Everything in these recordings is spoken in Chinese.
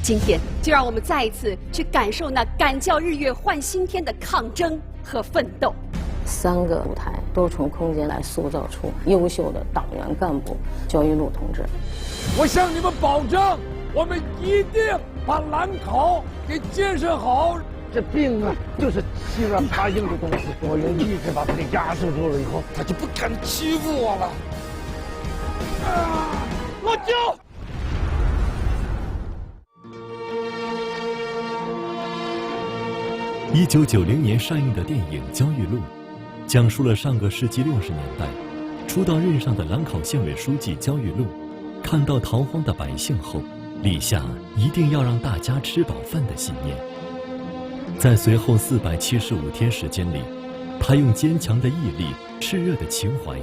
今天就让我们再一次去感受那敢叫日月换新天的抗争和奋斗。3个舞台多重空间来塑造出优秀的党员干部焦裕禄同志。我向你们保证，我们一定把兰考给建设好。这病啊，就是欺软怕硬的东西。我用意志把它给压制住了以后，他就不敢欺负我了。老舅。1990年上映的电影《焦裕禄》，讲述了上个世纪60年代，初到任上的兰考县委书记焦裕禄，看到逃荒的百姓后，立下一定要让大家吃饱饭的信念。在随后475天时间里，他用坚强的毅力、炽热的情怀，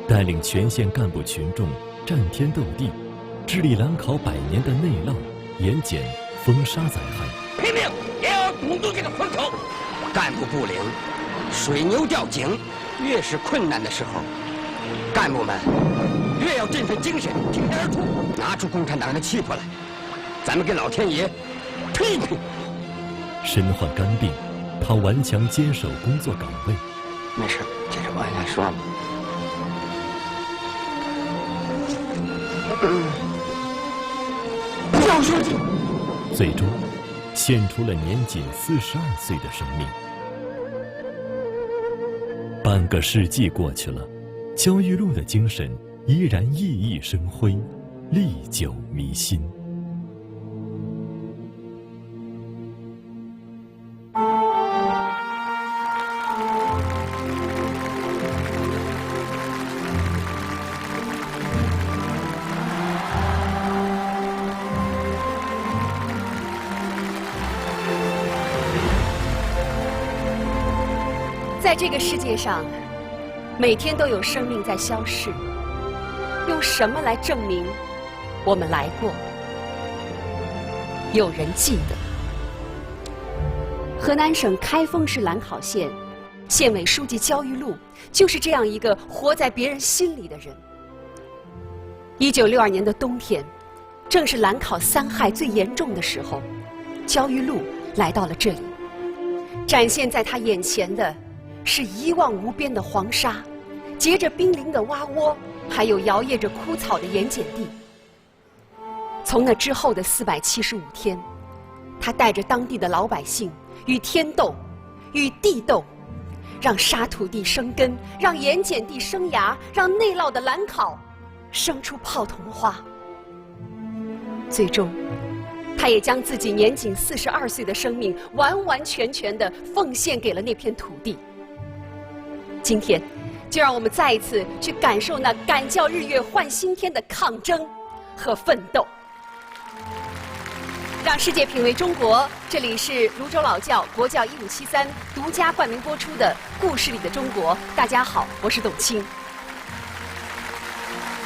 带领全县干部群众战天斗地，治理兰考100年的内涝、盐碱、风沙灾害。拼命也要堵住这个风口。干部不灵，水牛掉井，越是困难的时候，干部们越要振奋精神，挺身而出，拿出共产党人的气魄来。咱们跟老天爷拼一拼。身患肝病，他顽强坚守工作岗位。没事，接着往下说吧。赵书记，最终献出了年仅42岁的生命。半个世纪过去了，焦裕禄的精神依然熠熠生辉，历久弥新。在这个世界上，每天都有生命在消逝，用什么来证明我们来过？有人记得，河南省开封市兰考县县委书记焦裕禄就是这样一个活在别人心里的人。1962年的冬天，正是兰考3害最严重的时候，焦裕禄来到了这里，展现在他眼前的是一望无边的黄沙，结着冰凌的蛙窝，还有摇曳着枯草的盐碱地。从那之后的475天，他带着当地的老百姓与天斗，与地斗，让沙土地生根，让盐碱地生芽，让内涝的兰考生出泡桐花。最终，他也将自己年仅42岁的生命完完全全地奉献给了那片土地。今天，就让我们再一次去感受那敢叫日月换新天的抗争和奋斗。让世界品味中国，这里是泸州老窖国教1573独家冠名播出的《故事里的中国》。大家好，我是董卿。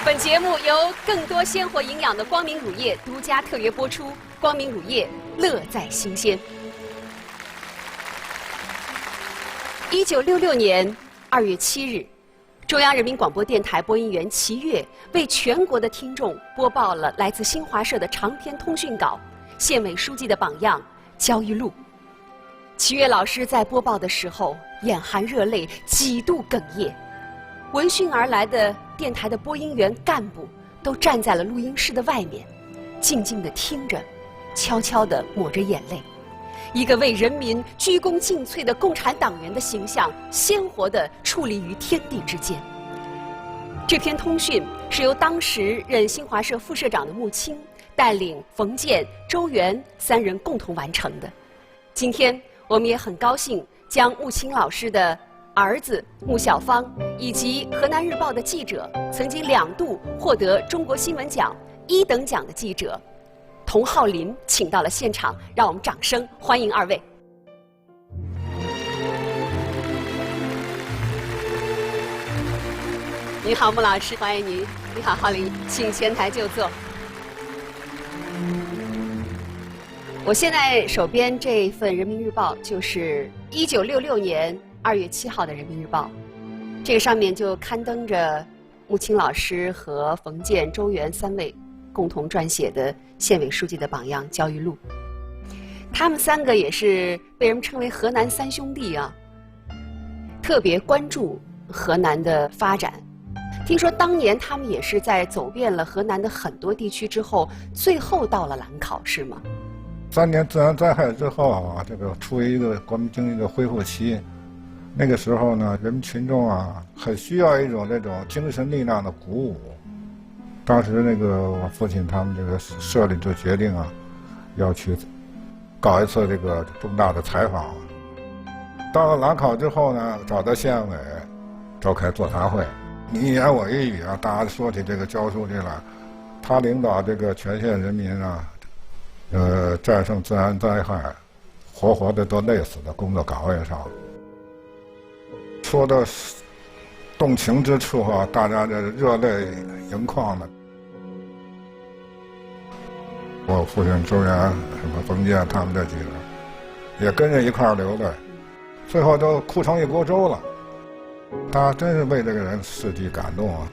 本节目由更多鲜活营养的光明乳业独家特约播出，光明乳业，乐在新鲜。1966年2月7日，中央人民广播电台播音员齐越为全国的听众播报了来自新华社的长篇通讯稿《县委书记的榜样焦裕禄》。齐越老师在播报的时候眼含热泪，几度哽咽。闻讯而来的电台的播音员干部都站在了录音室的外面，静静地听着，悄悄地抹着眼泪。一个为人民鞠躬尽瘁的共产党员的形象，鲜活地矗立于天地之间。这篇通讯是由当时任新华社副社长的穆青带领冯健、周援3人共同完成的。今天我们也很高兴将穆青老师的儿子穆小芳以及河南日报的记者，曾经2度获得中国新闻奖1等奖的记者童浩林请到了现场，让我们掌声欢迎2位。你好，穆老师，欢迎您。你好，浩林，请前台就坐。我现在手边这份《人民日报》就是1966年2月7号的《人民日报》，这个上面就刊登着穆青老师和冯健、周援3位共同撰写的县委书记的榜样焦裕禄。他们3个也是被人们称为河南3兄弟啊，特别关注河南的发展。听说当年他们也是在走遍了河南的很多地区之后，最后到了兰考，是吗？3年自然灾害之后啊，这个处于一个国民经济的恢复期，那个时候呢，人民群众啊，很需要一种这种精神力量的鼓舞。当时那个我父亲他们这个社里就决定啊，要去搞一次这个重大的采访。到了兰考之后呢，找到县委，召开座谈会，你一言我一语啊，大家说起这个焦书记来，他领导这个全县人民啊，战胜自然灾害，活活的都累死在工作岗位上。说到动情之处啊，大家这热泪盈眶的。我父亲周元、什么冯健他们这几个，也跟着一块儿流泪，最后都哭成一锅粥了。他真是为这个人事迹感动啊！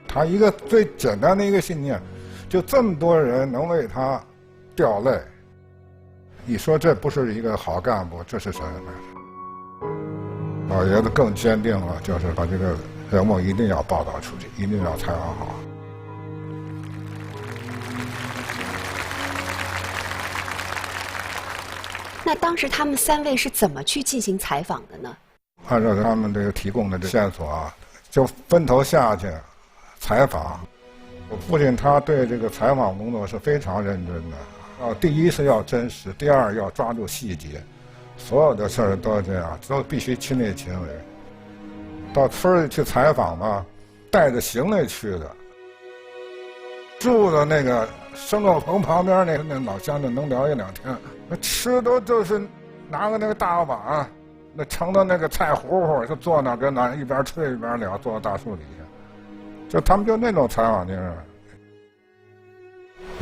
他一个最简单的一个信念，就这么多人能为他掉泪，你说这不是一个好干部，这是什么呢？老爷子更坚定了，就是把这个人物一定要报道出去，一定要采访好。那当时他们3位是怎么去进行采访的呢？按照他们这个提供的线索啊，就分头下去采访。我父亲他对这个采访工作是非常认真的。第一是要真实，第二要抓住细节，所有的事儿都这样，都必须亲力亲为。到村里去采访吧，带着行李去的，住的那个生肉棚旁边那老乡就能聊1-2天，那吃都是拿个那个大碗，那盛的那个菜糊糊，就坐那跟那一边吃一边聊，坐在大树底下，就他们就那种采访精神。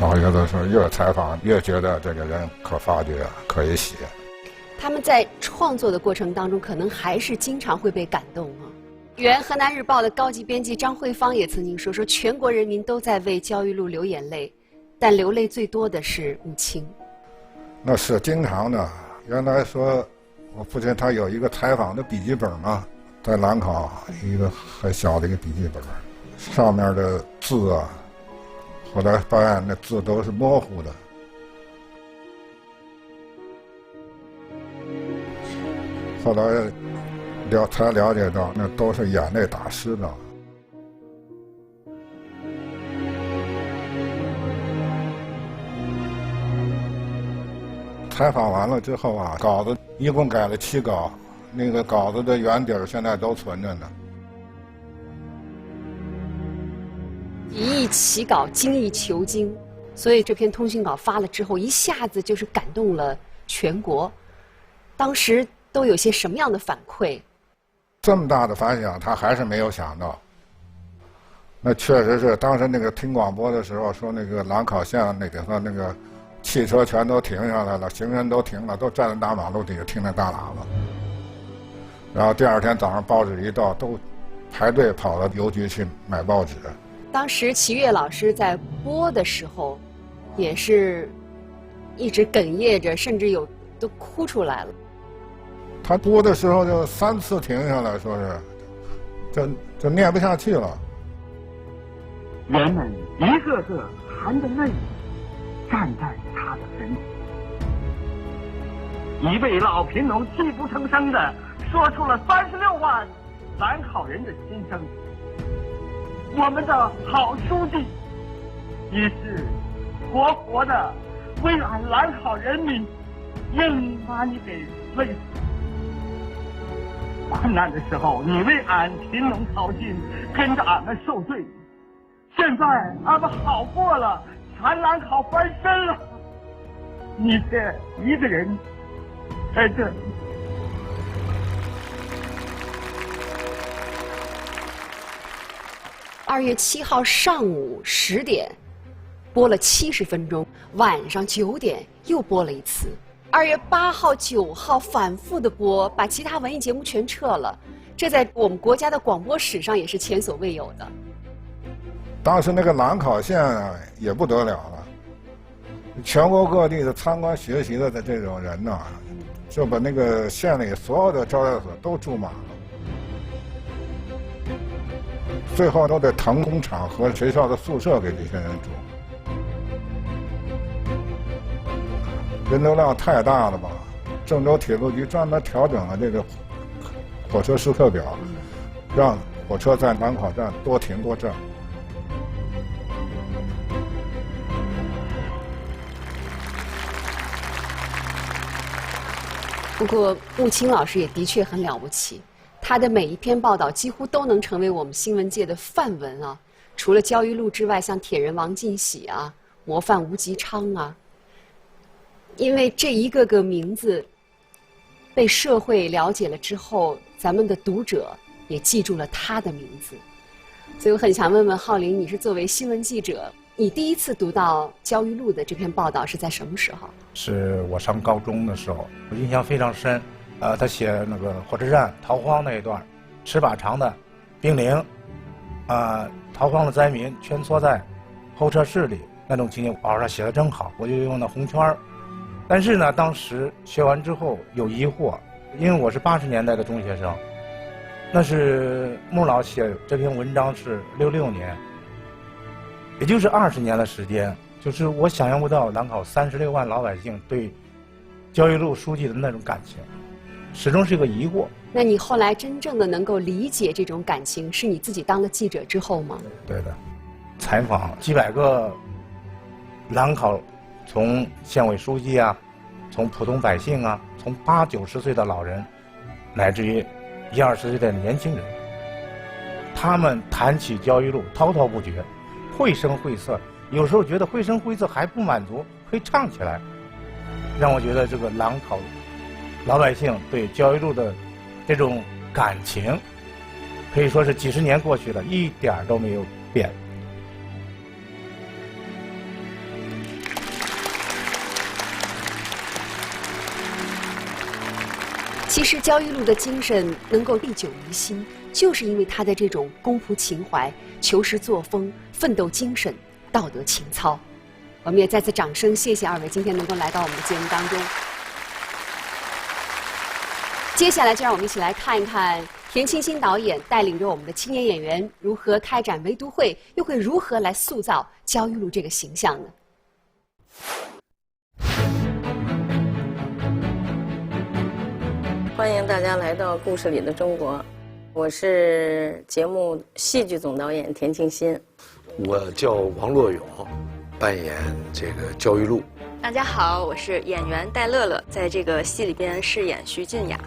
老爷子说，越采访越觉得这个人可发掘，可以写。他们在创作的过程当中，可能还是经常会被感动啊。原河南日报的高级编辑张慧芳也曾经说全国人民都在为焦裕禄流眼泪，但流泪最多的是母亲。那是经常的。原来说我父亲他有一个采访的笔记本嘛，在兰考一个很小的一个笔记本，上面的字啊，后来发现那字都是模糊的。后来才了解到，那都是眼泪打湿的。采访完了之后啊，稿子一共改了7稿，那个稿子的原底现在都存着呢。一意起稿，精益求精，所以这篇通讯稿发了之后，一下子就是感动了全国。当时都有些什么样的反馈？这么大的反响，他还是没有想到。那确实是，当时那个听广播的时候说，那个兰考县那个和那个汽车全都停下来了，行人都停了，都站在大马路底下听那大喇叭。然后第2天早上报纸一到，都排队跑到邮局去买报纸。当时齐岳老师在播的时候，也是一直哽咽着，甚至都哭出来了。他播的时候就3次停下来，说是，就念不下去了。人们一个个含着泪站在他的身前。一位老贫农泣不成声的说出了36万兰考人的心声。我们的好书记也是活活的为俺兰考人民硬把你给累死。困难的时候，你为俺贫农操心，跟着俺们受罪。现在俺们好过了，全兰考翻身了。你这一个人在这里。2月7号上午10点播了70分钟，晚上9点又播了一次。2月8号、9号反复的播，把其他文艺节目全撤了，这在我们国家的广播史上也是前所未有的。当时那个兰考县啊也不得了了，全国各地的参观学习的这种人呢，就把那个县里所有的招待所都住满了，最后都得腾工厂和学校的宿舍给这些人住。人流量太大了吧？郑州铁路局专门调整了这个火车时刻表，让火车在兰考站多停多站。不过穆青老师也的确很了不起，他的每一篇报道几乎都能成为我们新闻界的范文啊。除了焦裕禄之外，像铁人王进喜啊、模范吴吉昌啊，因为这一个个名字被社会了解了之后，咱们的读者也记住了他的名字。所以我很想问问浩林，你是作为新闻记者，你第一次读到焦裕禄的这篇报道是在什么时候？是我上高中的时候，我印象非常深。他写那个火车站逃荒那一段，尺把长的兵临，逃荒的灾民蜷缩在候车室里那种情景，他写的真好，我就用那红圈儿。但是呢，当时学完之后有疑惑，因为我是80年代的中学生，那是穆老写这篇文章是66年，也就是20年的时间，就是我想象不到兰考36万老百姓对焦裕禄书记的那种感情，始终是一个疑惑。那你后来真正的能够理解这种感情，是你自己当了记者之后吗？对的，采访几百个兰考，从县委书记啊，从普通百姓啊，从80、90岁的老人，乃至于20、20岁的年轻人，他们谈起焦裕禄滔滔不绝，绘声绘色，有时候觉得绘声绘色还不满足，可以唱起来，让我觉得这个兰考老百姓对焦裕禄的这种感情，可以说是几十年过去了，一点都没有变。其实焦裕禄的精神能够历久弥新，就是因为他的这种公仆情怀、求实作风、奋斗精神、道德情操。我们也再次掌声谢谢二位今天能够来到我们的节目当中。接下来就让我们一起来看一看田沁鑫导演带领着我们的青年演员如何开展围读会，又会如何来塑造焦裕禄这个形象呢？欢迎大家来到故事里的中国，我是节目戏剧总导演田沁鑫。我叫王洛勇，扮演这个焦裕禄。大家好，我是演员戴乐乐，在这个戏里边饰演徐俊雅。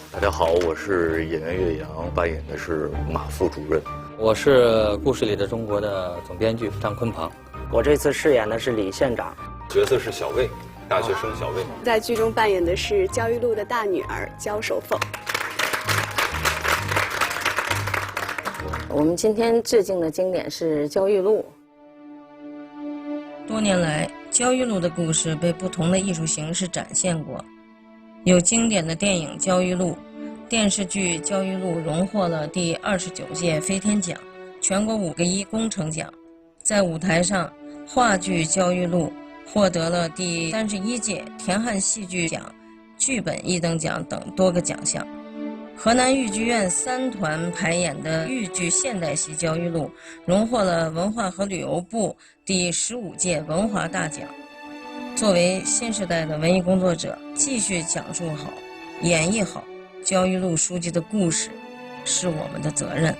大家好，我是演员岳阳，扮演的是马副主任。我是故事里的中国的总编剧张坤鹏。我这次饰演的是李县长，角色是小魏，大学生小魏。在剧中扮演的是焦裕禄的大女儿焦守凤。我们今天致敬的经典是焦裕禄。多年来，焦裕禄的故事被不同的艺术形式展现过，有经典的电影《焦裕禄》，电视剧《焦裕禄》荣获了第29届飞天奖、全国5个1工程奖。在舞台上，话剧《焦裕禄》获得了第31届田汉戏剧奖、剧本1等奖等多个奖项。河南豫剧院3团排演的豫剧现代戏《焦裕禄》荣获了文化和旅游部第15届文华大奖。作为新时代的文艺工作者，继续讲述好、演绎好焦裕禄书记的故事，是我们的责任。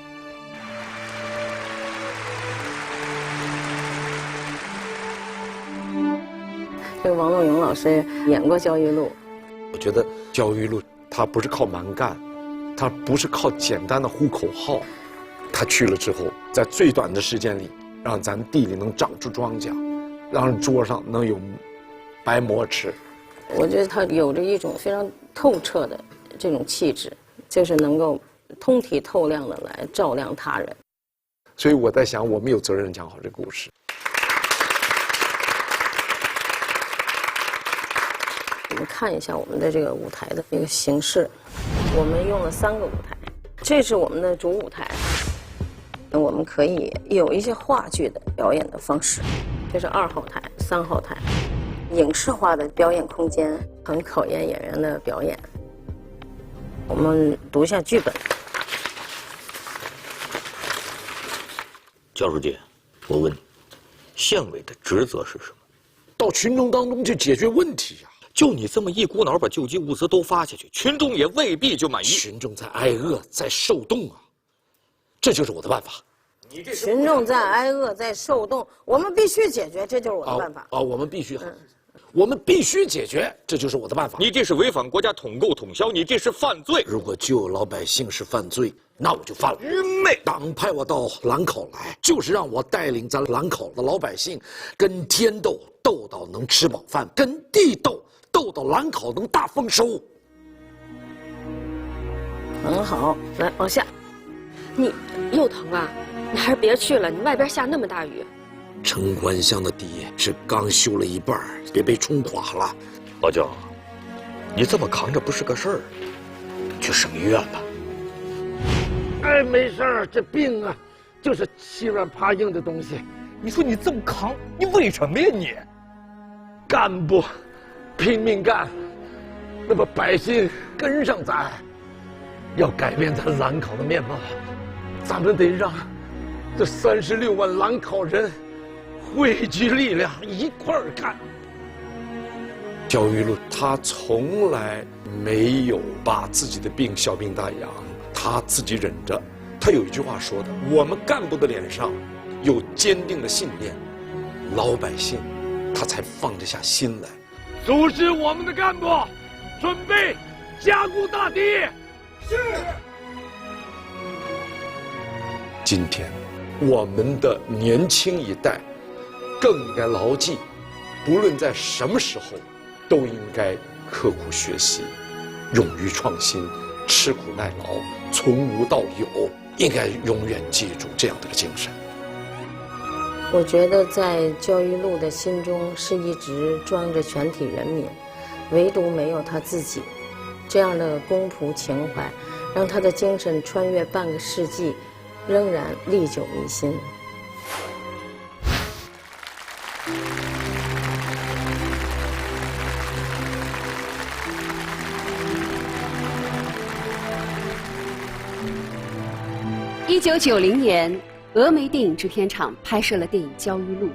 这个王洛勇老师演过焦裕禄。我觉得焦裕禄他不是靠蛮干，他不是靠简单的呼口号，他去了之后，在最短的时间里，让咱地里能长出庄稼，让桌上能有白馍吃。我觉得他有着一种非常透彻的这种气质，就是能够通体透亮的来照亮他人。所以我在想，我们有责任讲好这故事。我们看一下我们的这个舞台的这个形式，我们用了3个舞台，这是我们的主舞台，我们可以有一些话剧的表演的方式，这是2号台、3号台，影视化的表演空间很考验演员的表演。我们读一下剧本。焦书记，我问你，县委的职责是什么？到群众当中去解决问题呀。就你这么一股脑把救济物资都发下去，群众也未必就满意。群众在挨饿，在受冻啊，这就是我的办法。群众在挨饿，在受冻，我们必须解决，这就是我的办法。我们必须，我们必须解决，这就是我的办法。你这是违反国家统购统销，你这是犯罪。如果救老百姓是犯罪，那我就犯了。愚昧！党派我到兰考来，就是让我带领咱兰考的老百姓，跟天斗，斗到能吃饱饭；跟地斗，斗到兰考能大丰收。很好，来往下。你又疼啊？你还是别去了，你外边下那么大雨。城关乡的堤是刚修了一半，别被冲垮了。老焦，你这么扛着不是个事儿，去省医院吧。哎，没事儿，这病啊，就是欺软怕硬的东西。你说你这么扛，你为什么呀你？干部拼命干，那么百姓跟上咱，要改变咱兰考的面貌，咱们得让这36万兰考人汇聚力量，一块儿干。焦裕禄他从来没有把自己的病小病大养，他自己忍着。他有一句话说的：“我们干部的脸上有坚定的信念，老百姓他才放得下心来。”组织我们的干部，准备加固大堤。是。今天，我们的年轻一代更应该牢记，不论在什么时候，都应该刻苦学习，勇于创新，吃苦耐劳，从无到有，应该永远记住这样的精神。我觉得在焦裕禄的心中是一直装着全体人民，唯独没有他自己。这样的公仆情怀，让他的精神穿越半个世纪，仍然历久弥新。1990年，峨眉电影制片厂拍摄了电影《焦裕禄》。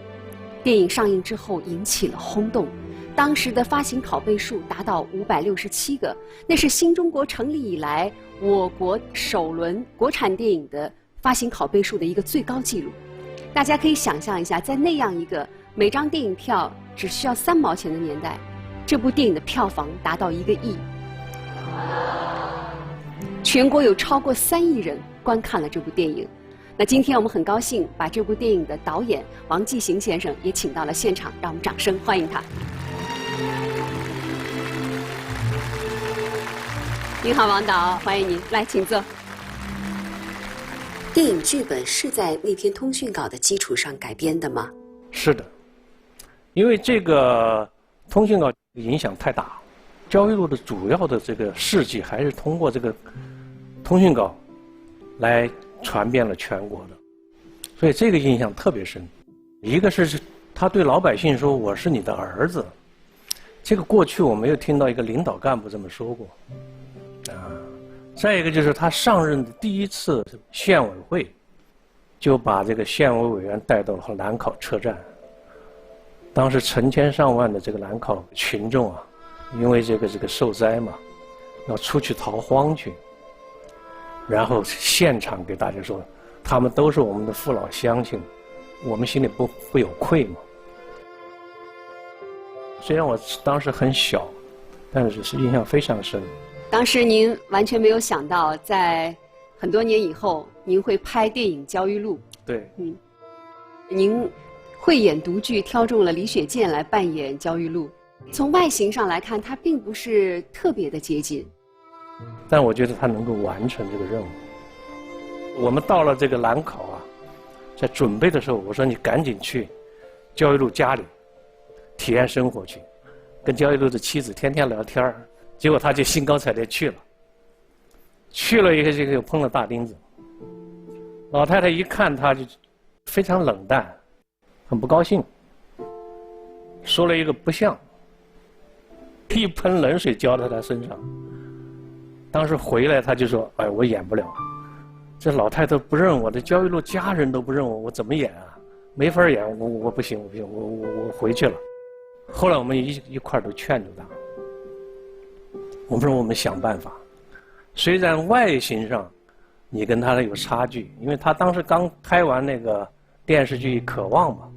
电影上映之后引起了轰动，当时的发行拷贝数达到567个，那是新中国成立以来我国首轮国产电影的发行拷贝数的一个最高纪录。大家可以想象一下，在那样一个每张电影票只需要3毛钱的年代，这部电影的票房达到1个亿，全国有超过3亿人观看了这部电影。那今天我们很高兴把这部电影的导演王继行先生也请到了现场，让我们掌声欢迎他。您好，王导，欢迎您，来，请坐。电影剧本是在那篇通讯稿的基础上改编的吗？是的，因为这个通讯稿影响太大，焦裕禄的主要的这个事迹还是通过这个通讯稿来传遍了全国的，所以这个印象特别深。一个是他对老百姓说：“我是你的儿子。”这个过去我没有听到一个领导干部这么说过。再一个就是他上任的第一次县委会，就把这个县委委员带到了兰考车站。当时成千上万的这个兰考群众啊，因为这个受灾嘛，要出去逃荒去。然后现场给大家说，他们都是我们的父老乡亲，我们心里不有愧吗？虽然我当时很小，但是印象非常深。当时您完全没有想到，在很多年以后，您会拍电影《焦裕禄》。对，您慧眼独具，挑中了李雪健来扮演焦裕禄。从外形上来看，他并不是特别的接近。但我觉得他能够完成这个任务。我们到了这个兰考啊，在准备的时候，我说你赶紧去焦裕禄家里体验生活去，跟焦裕禄的妻子天天聊天儿。结果他就兴高采烈去了。去了以后，这个又碰了大钉子。老太太一看他就非常冷淡，很不高兴，说了一个不像，一盆冷水浇在他身上。当时回来他就说：“哎，我演不了，这老太太不认我，这焦裕禄家人都不认我，我怎么演啊？没法演，我不行，我回去了。”后来我们一块儿都劝住他，我们说我们想办法。虽然外形上你跟他有差距，因为他当时刚拍完那个电视剧《渴望》嘛，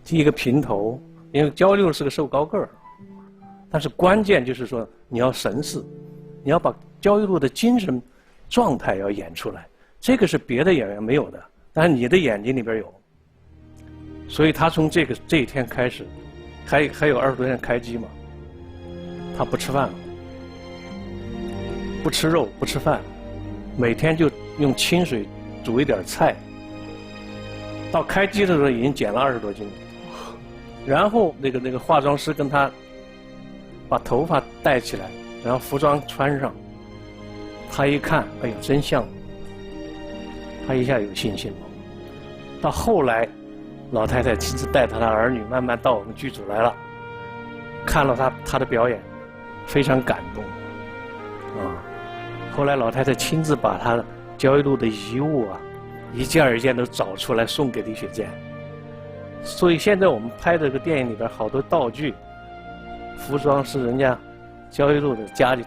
第一个平头，因为焦裕禄是个瘦高个儿，但是关键就是说你要神似，你要把焦裕禄的精神状态要演出来，这个是别的演员没有的，但是你的眼睛里边有。所以他从这一天开始，还有20多天开机嘛，他不吃饭了，不吃肉，不吃饭，每天就用清水煮一点菜。到开机的时候已经减了20多斤了，然后那个化妆师跟他把头发戴起来，然后服装穿上，他一看，哎呦，真像，他一下有信心了。到后来，老太太亲自带她的儿女慢慢到我们剧组来了，看了他的表演，非常感动，啊。后来老太太亲自把他焦裕禄的遗物啊，一件一件都找出来送给李雪健。所以现在我们拍这个电影里边好多道具、服装是人家焦裕禄的家里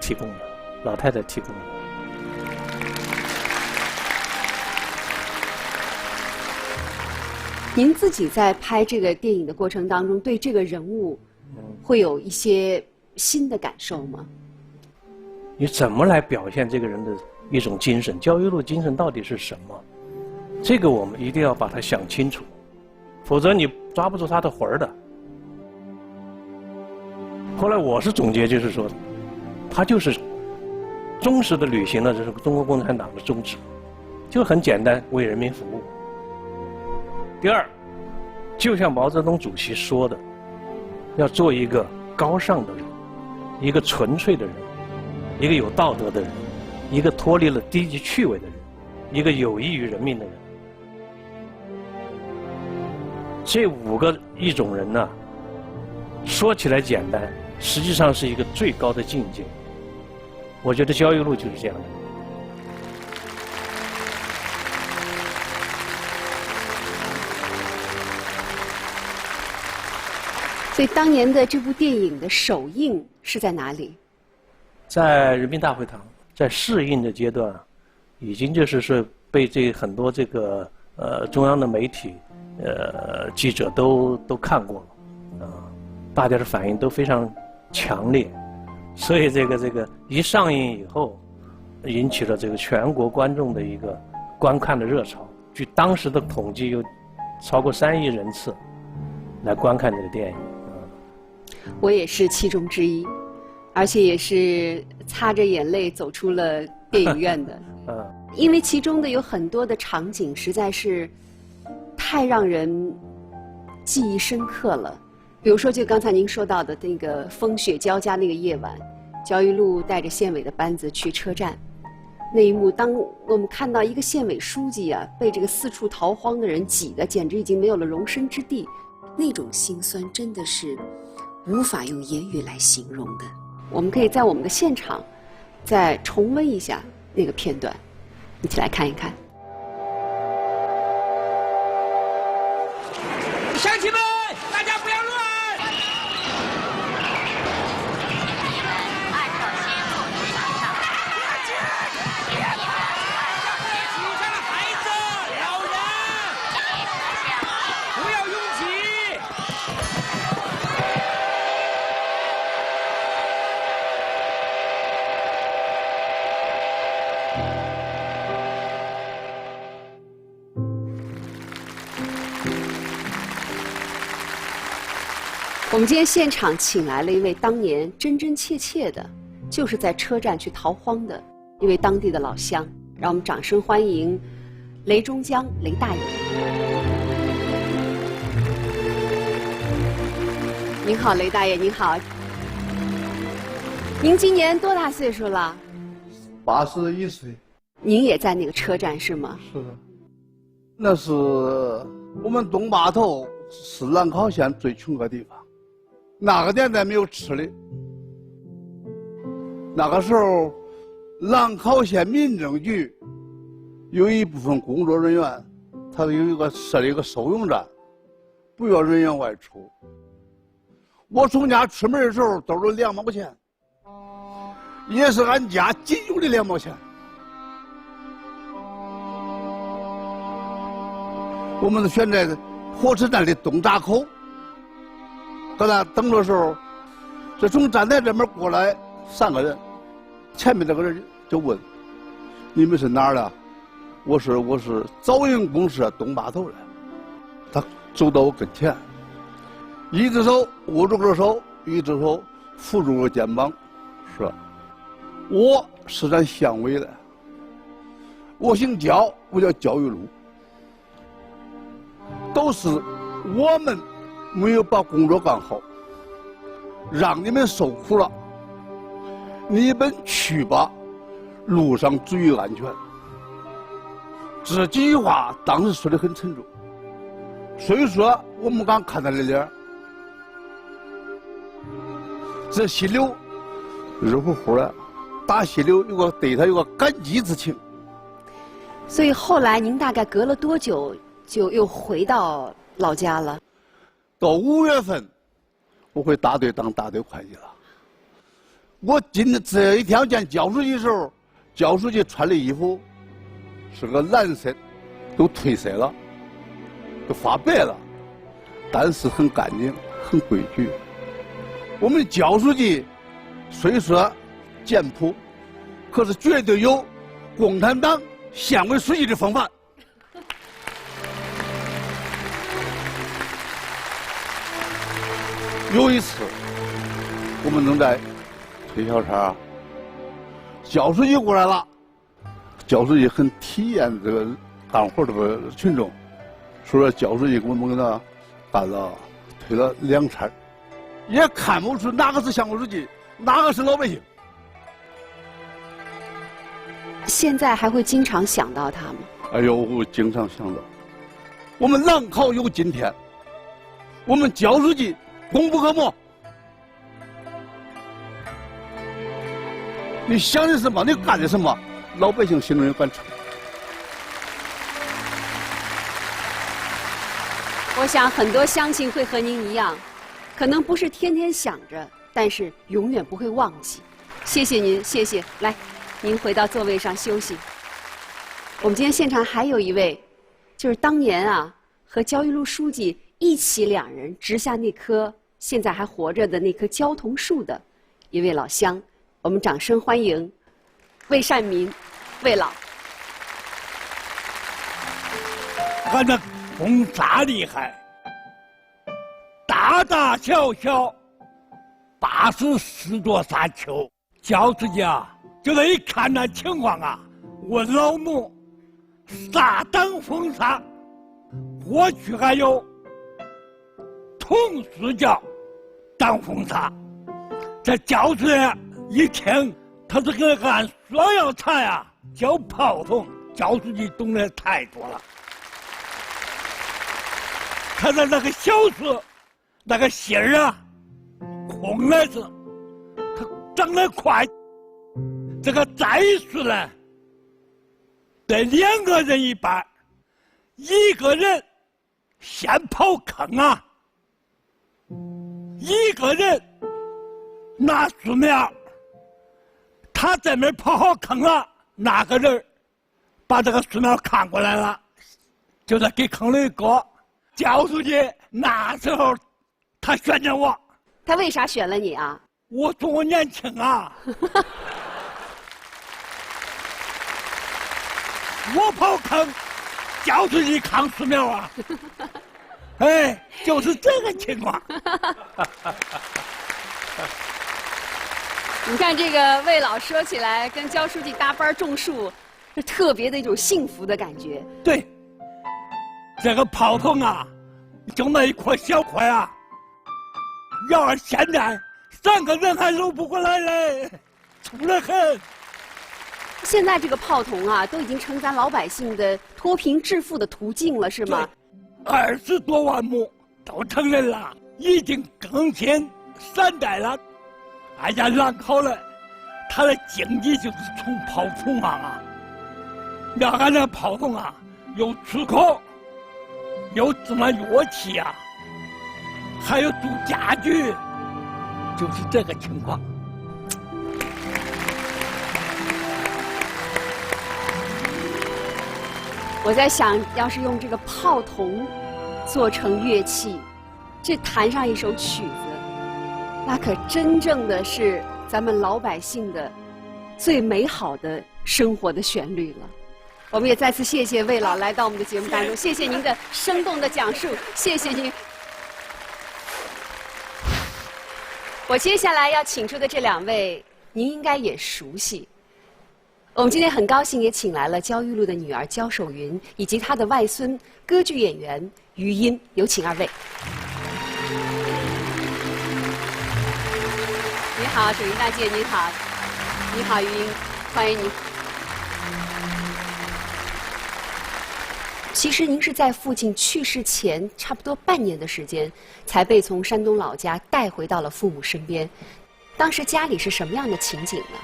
提供的，老太太提供的。您自己在拍这个电影的过程当中，对这个人物会有一些新的感受吗？你怎么来表现这个人的一种精神？焦裕禄精神到底是什么？这个我们一定要把它想清楚，否则你抓不住他的魂儿的。后来我是总结，就是说，他就是忠实的履行了这是中国共产党的宗旨，就很简单，为人民服务。第二，就像毛泽东主席说的，要做一个高尚的人，一个纯粹的人，一个有道德的人，一个脱离了低级趣味的人，一个有益于人民的人。这5个一种人呢，说起来简单，实际上是一个最高的境界。我觉得焦裕禄就是这样的。所以当年的这部电影的首映是在哪里？在人民大会堂，在试映的阶段，已经就是说被很多这个中央的媒体记者都看过了，大家的反应都非常强烈，所以这个一上映以后，引起了这个全国观众的一个观看的热潮。据当时的统计，有超过3亿人次来观看这个电影。我也是其中之一，而且也是擦着眼泪走出了电影院的。因为其中的有很多的场景实在是太让人记忆深刻了。比如说，就刚才您说到的那个风雪交加那个夜晚，焦裕禄带着县委的班子去车站，那一幕，当我们看到一个县委书记啊被这个四处逃荒的人挤得简直已经没有了容身之地，那种心酸真的是无法用言语来形容的。我们可以在我们的现场再重温一下那个片段，一起来看一看。乡亲们，大家不要乱！按照先后顺序上来。挤上了孩子、老人，不要拥挤。我们今天现场请来了一位当年真真切切的，就是在车站去逃荒的一位当地的老乡，让我们掌声欢迎雷中江雷大爷。您好，雷大爷，您好。您今年多大岁数了？ 81岁。您也在那个车站是吗？是的，那是我们东坝头是兰考县最穷的地方，那个年代没有吃的。那个时候，兰考县民政局有一部分工作人员，他设立一个收容站，不要人员外出。我从家出门的时候兜着2毛钱，也是俺家仅有的2毛钱。我们选在火车站的东闸口，搁那等的时候，这从站台这边过来3个人，前面那个人就问：“你们是哪儿的？”我是枣营公社东坝头的。他走到我跟前，一只手握住我的手，一只手扶住我肩膀，说：“我是咱县委的，我姓焦，我叫焦玉禄。都是我们没有把工作干好，让你们受苦了。你们去吧，路上注意安全。”这几句话当时说的很沉重，所以说我们刚看他的脸，这心里热乎乎的，打心里对他有个感激之情。所以后来您大概隔了多久就又回到老家了？到5月份，我回大队当大队会计了。我这一天见焦书记的时候，焦书记穿的衣服是个蓝色，都褪色了，都发白了，但是很干净，很规矩。我们焦书记虽说简朴，可是绝对有共产党县委书记的风范。有一次，我们正在推小车，焦书记过来了。焦书记很体验这个干活这个群众，说焦书记给我们给他干了推了2车，也看不出哪个是县委书记，哪个是老百姓。现在还会经常想到他吗？哎呦，我经常想到，我们兰考有今天，我们焦书记功不可没。你想的什么，你干的什么，老百姓心中有杆秤。我想很多乡亲会和您一样，可能不是天天想着，但是永远不会忘记。谢谢您，谢谢。来，您回到座位上休息。我们今天现场还有一位，就是当年啊和焦裕禄书记一起2人植下那棵现在还活着的那棵焦桐树的一位老乡，我们掌声欢迎魏善民，魏老。俺这风沙厉害，大大小小80多沙丘。焦书记啊，就这一看那情况啊，我老母啥当风沙，过去还有桐树叫当风沙。这焦书记一听，他这个按说要茶呀，叫泡桐。焦书记懂得太多了。他的那个小树，那个芯儿啊，空来是，它长得快。这个栽树呢，得2个人一半，一个人先刨坑啊，一个人拿树苗，他这边刨好坑了，那个人把这个树苗看过来了，就是给坑里搁。焦书记那时候他选择我。他为啥选了你啊？我说我年轻啊。我刨坑，焦书记扛树苗啊。哎，就是这个情况。你看这个魏老说起来，跟焦书记搭班种树，是特别的一种幸福的感觉。对，这个泡桐啊，就那一块小块啊，要是现在3个人还搂不过来嘞，粗得很。现在这个炮筒啊，都已经成咱老百姓的脱贫致富的途径了，是吗？20多万亩都承认了，已经耕田3代了。哎呀，兰考了，它的经济就是从炮筒啊。要俺这炮筒啊，有出口，有制那乐器啊，还有做家具，就是这个情况。我在想，要是用这个炮筒做成乐器，这弹上一首曲子，那可真正的是咱们老百姓的最美好的生活的旋律了。我们也再次谢谢魏老来到我们的节目当中，谢谢您的生动的讲述，谢谢您。我接下来要请出的这2位，您应该也熟悉。我们今天很高兴也请来了焦裕禄的女儿焦守云，以及她的外孙歌剧演员余音，有请2位。你好，守云大姐，您好。你好，余音，欢迎您。其实您是在父亲去世前差不多半年的时间，才被从山东老家带回到了父母身边。当时家里是什么样的情景呢？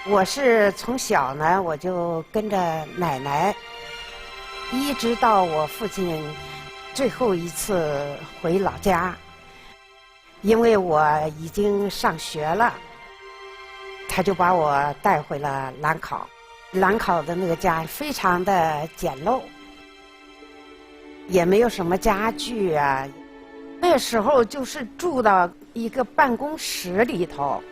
我是从小呢，我就跟着奶奶，一直到我父亲最后一次回老家。因为我已经上学了，他就把我带回了兰考。兰考的那个家非常的简陋，也没有什么家具啊。那时候就是住到一个办公室里头，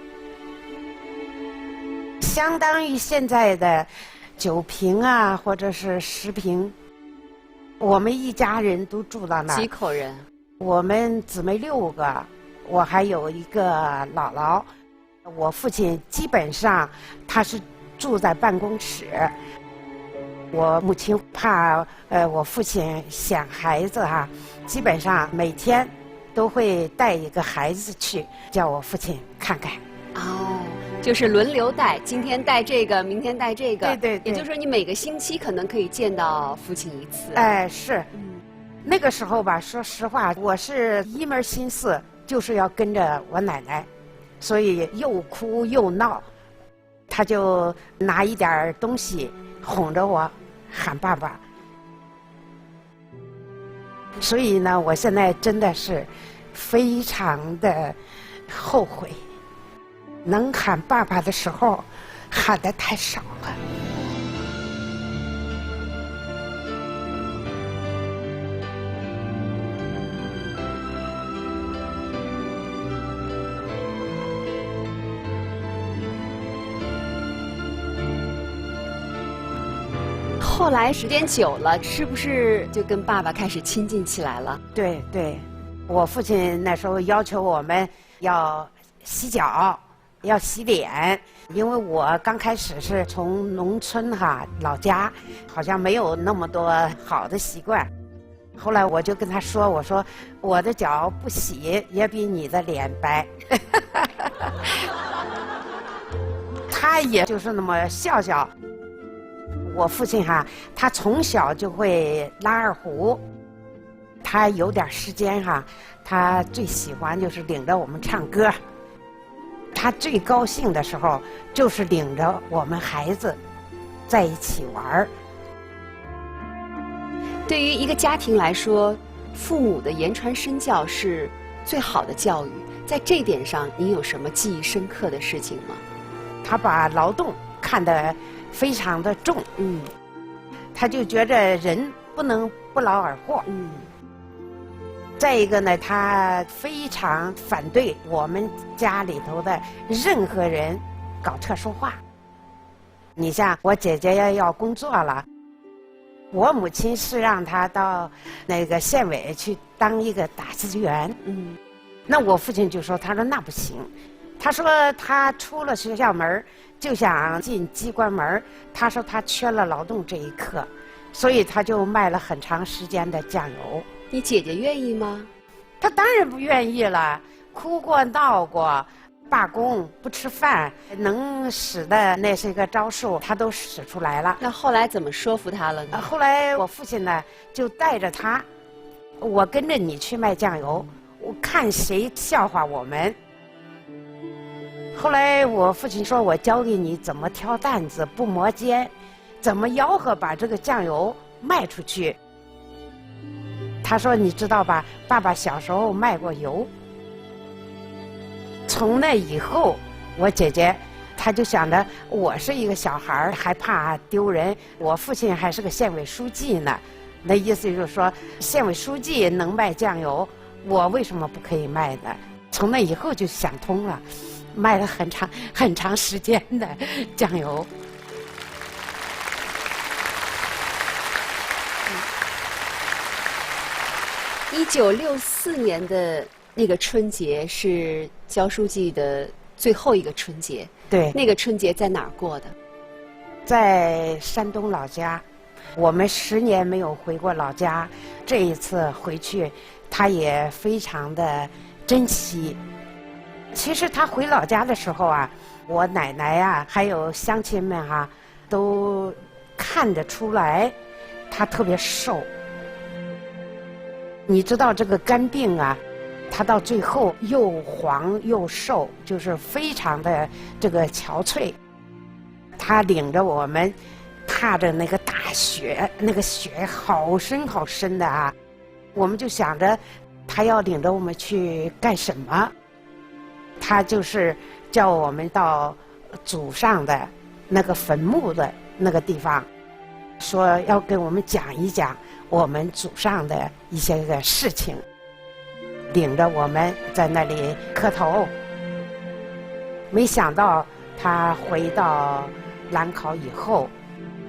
相当于现在的9平啊，或者是10平。我们一家人都住到那儿。几口人？我们姊妹6个，我还有一个姥姥。我父亲基本上他是住在办公室。我母亲怕我父亲想孩子哈，基本上每天都会带一个孩子去，叫我父亲看看。哦，就是轮流带，今天带这个，明天带这个。对对对。也就是说，你每个星期可能可以见到父亲1次。哎，是。那个时候吧，说实话，我是一门心思就是要跟着我奶奶，所以又哭又闹。他就拿一点东西哄着我，喊爸爸。所以呢，我现在真的是非常的后悔，能喊爸爸的时候喊得太少了。后来时间久了，是不是就跟爸爸开始亲近起来了？对对，我父亲那时候要求我们要洗脚，要洗脸，因为我刚开始是从农村老家，好像没有那么多好的习惯。后来我就跟他说，我说我的脚不洗也比你的脸白。他也就是那么笑笑。我父亲他从小就会拉二胡，他有点时间他最喜欢就是领着我们唱歌。他最高兴的时候就是领着我们孩子在一起玩。对于一个家庭来说，父母的言传身教是最好的教育。在这点上，您有什么记忆深刻的事情吗？他把劳动看得非常的重，他就觉着人不能不劳而获，再一个呢，他非常反对我们家里头的任何人搞特殊化。你像我姐姐要工作了，我母亲是让她到那个县委去当一个打字员，那我父亲就说，他说那不行，他说他出了学校门就想进机关门，他说他缺了劳动这一课，所以他就卖了很长时间的酱油。你姐姐愿意吗？她当然不愿意了，哭过闹过。罢工不吃饭，能使的那些个招数，他都使出来了。那后来怎么说服他了呢？后来我父亲呢，就带着他，我跟着你去卖酱油，我看谁笑话我们。后来我父亲说，我教给你怎么挑担子，不磨尖，怎么吆喝把这个酱油卖出去。他说，你知道吧，爸爸小时候卖过油。从那以后，我姐姐她就想着，我是一个小孩儿，还怕丢人，我父亲还是个县委书记呢，那意思就是说，县委书记能卖酱油，我为什么不可以卖呢？从那以后就想通了，卖了很长时间的酱油。1964年的那个春节是焦书记的最后一个春节。对，那个春节在哪儿过的？在山东老家。我们10年没有回过老家，这一次回去，他也非常的珍惜。其实他回老家的时候啊，我奶奶啊，还有乡亲们啊，都看得出来，他特别瘦。你知道这个肝病啊，他到最后又黄又瘦，就是非常的这个憔悴。他领着我们踏着那个大雪，那个雪好深好深的啊，我们就想着他要领着我们去干什么。他就是叫我们到祖上的那个坟墓的那个地方，说要跟我们讲一讲我们祖上的一些个事情，领着我们在那里磕头。没想到他回到兰考以后，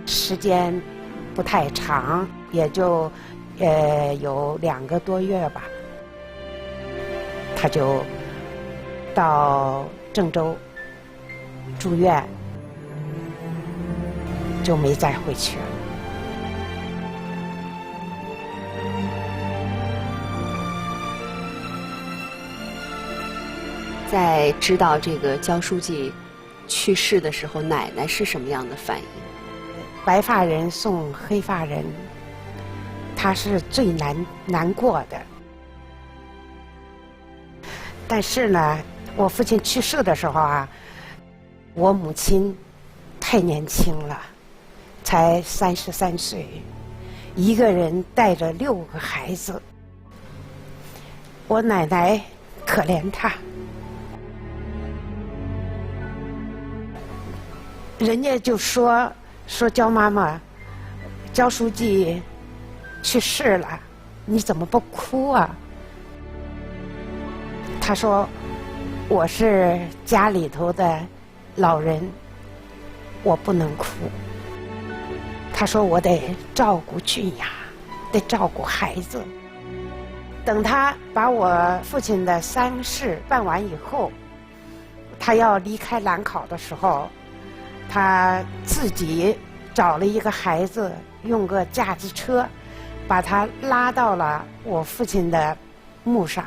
时间不太长，也就有2个多月吧，他就到郑州住院，就没再回去了。在知道这个焦书记去世的时候，奶奶是什么样的反应？白发人送黑发人，他是最难过的。但是呢，我父亲去世的时候啊，我母亲太年轻了，才33岁，一个人带着6个孩子。我奶奶可怜他，人家就说焦妈妈，焦书记去世了，你怎么不哭啊？他说，我是家里头的老人，我不能哭。他说我得照顾俊雅，得照顾孩子。等他把我父亲的丧事办完以后，他要离开兰考的时候，他自己找了一个孩子，用个架子车把他拉到了我父亲的墓上。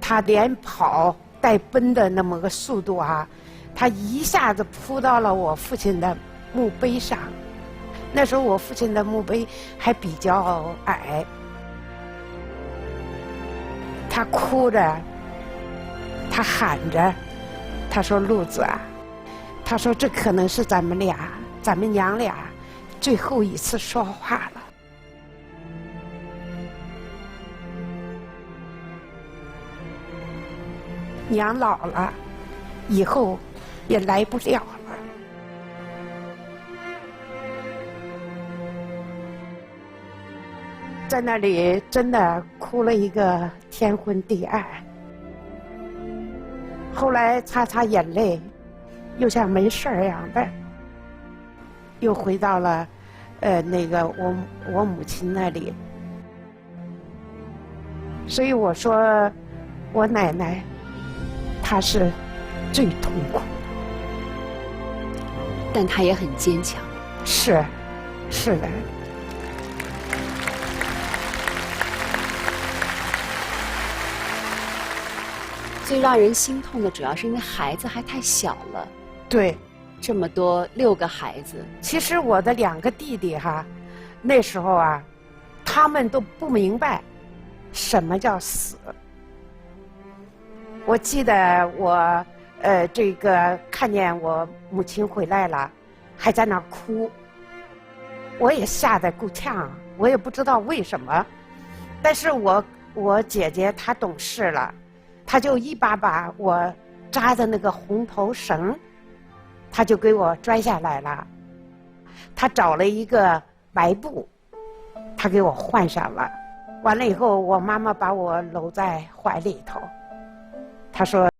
他连跑带奔的那么个速度啊，他一下子扑到了我父亲的墓碑上。那时候我父亲的墓碑还比较矮，他哭着，他喊着，他说：“路子啊，他说这可能是咱们娘俩最后一次说话了。”娘老了，以后也来不了了。在那里真的哭了一个天昏地暗。后来擦擦眼泪，又像没事儿一样的，又回到了那个我母亲那里。所以我说，我奶奶她是最痛苦，但她也很坚强。是的。最让人心痛的主要是因为孩子还太小了。对，这么多6个孩子。其实我的2个弟弟哈，那时候啊，他们都不明白什么叫死。我记得我这个看见我母亲回来了，还在那儿哭，我也吓得够呛，我也不知道为什么。但是我姐姐她懂事了，她就一把把我扎的那个红头绳，她就给我拽下来了。她找了一个白布，她给我换上了。完了以后，我妈妈把我搂在怀里头，她说：“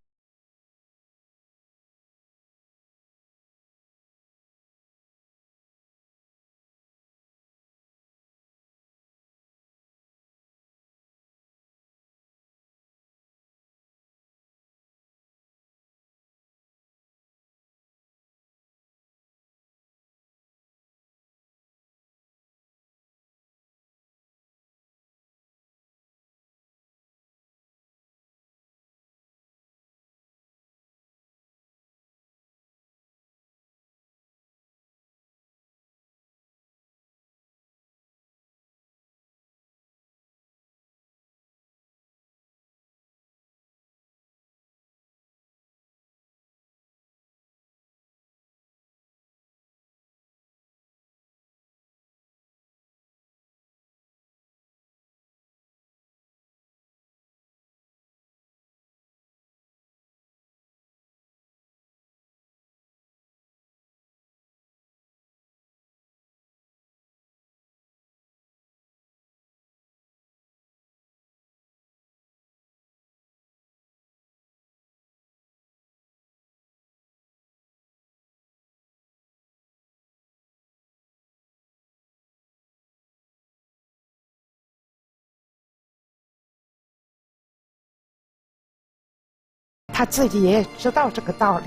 他自己也知道这个道理，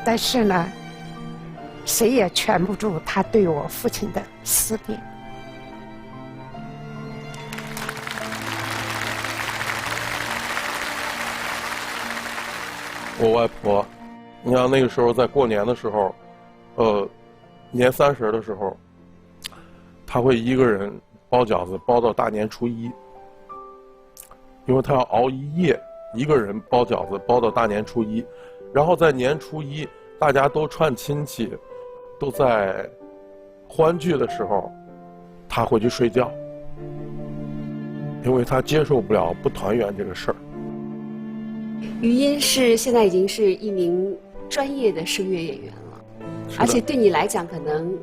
但是呢，谁也劝不住他对我父亲的思念。我外婆，你像那个时候在过年的时候，年30的时候，她会一个人包饺子包到大年初1，因为她要熬一夜。一个人包饺子包到大年初1，然后在年初1大家都串亲戚，都在欢聚的时候，他回去睡觉，因为他接受不了不团圆这个事儿。余音现在已经是一名专业的声乐演员了，而且对你来讲可能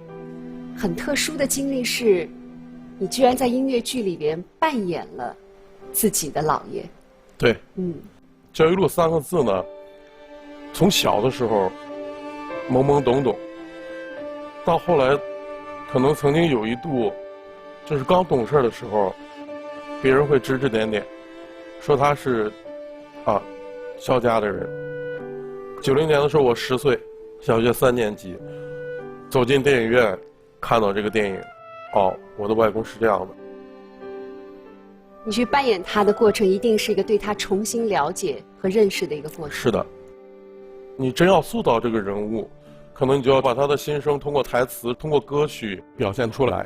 很特殊的经历是，你居然在音乐剧里边扮演了自己的姥爷。对，焦裕禄3个字呢，从小的时候懵懵懂懂，到后来，可能曾经有一度，就是刚懂事的时候，别人会指指点点，说他是萧家的人。90年的时候，我10岁，小学3年级，走进电影院，看到这个电影，我的外公是这样的。你去扮演他的过程，一定是一个对他重新了解和认识的一个过程。是的，你真要塑造这个人物，可能你就要把他的心声通过台词、通过歌曲表现出来。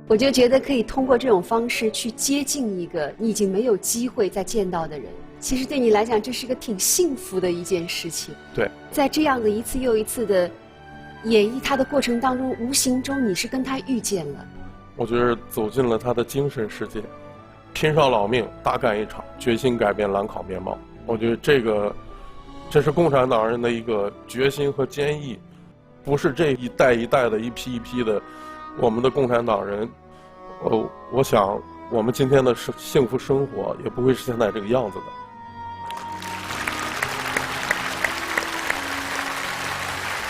我就觉得可以通过这种方式去接近一个你已经没有机会再见到的人。其实对你来讲，这是个挺幸福的一件事情。对，在这样的一次又一次的演绎他的过程当中，无形中你是跟他遇见了。我觉得走进了他的精神世界，拼上老命，大干一场，决心改变兰考面貌。我觉得这是共产党人的一个决心和坚毅，不是这一代一代的一批一批的我们的共产党人。我想我们今天的幸福生活也不会是现在这个样子的。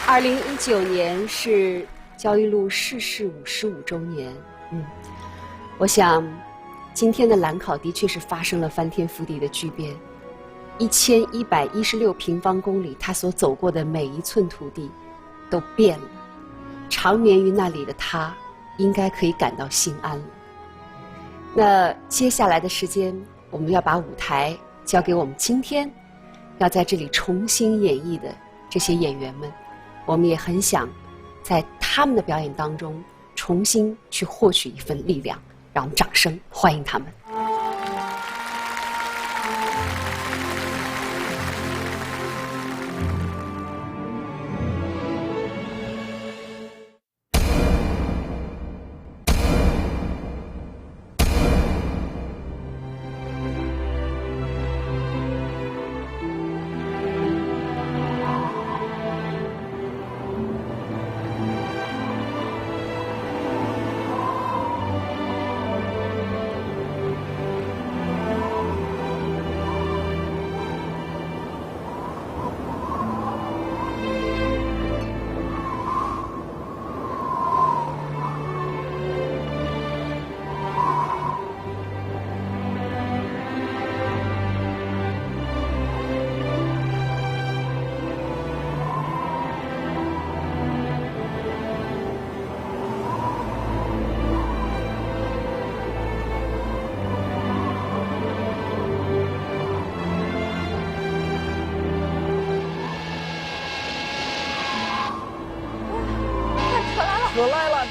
2019年是焦裕禄逝世55周年。我想今天的兰考的确是发生了翻天覆地的巨变。1116平方公里，他所走过的每一寸土地都变了。长眠于那里的他，应该可以感到心安了。那接下来的时间，我们要把舞台交给我们今天要在这里重新演绎的这些演员们，我们也很想在他们的表演当中重新去获取一份力量，让我们掌声欢迎他们。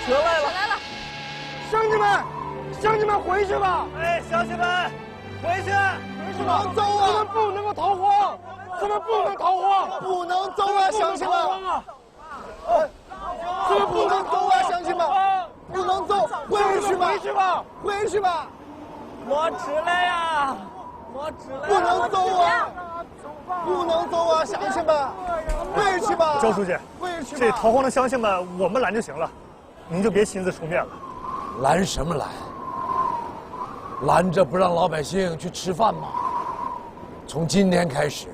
车来了！乡亲们回去吧！哎，乡亲们，回去吧！不能走啊！我们不能够逃荒，咱们不能逃荒，不能走啊，乡亲们！咱们不能走啊，乡亲们！不能走，回去吧！回去吧！我吃了呀！不能走啊！不能走啊，乡亲们！回去吧！周书记，回去吧！这逃荒的乡亲们，我们拦就行了，您就别亲自出面了。拦什么拦？拦着不让老百姓去吃饭吗？从今天开始，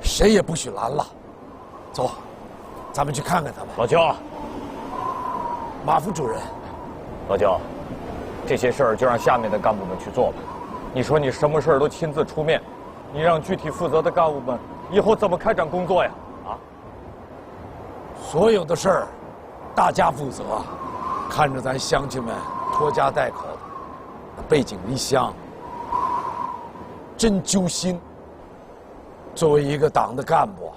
谁也不许拦了。走，咱们去看看他们。老焦，马副主任，老焦，这些事儿就让下面的干部们去做吧。你说你什么事儿都亲自出面，你让具体负责的干部们以后怎么开展工作呀？啊？所有的事儿，大家负责。看着咱乡亲们拖家带口的，背井离乡，真揪心。作为一个党的干部，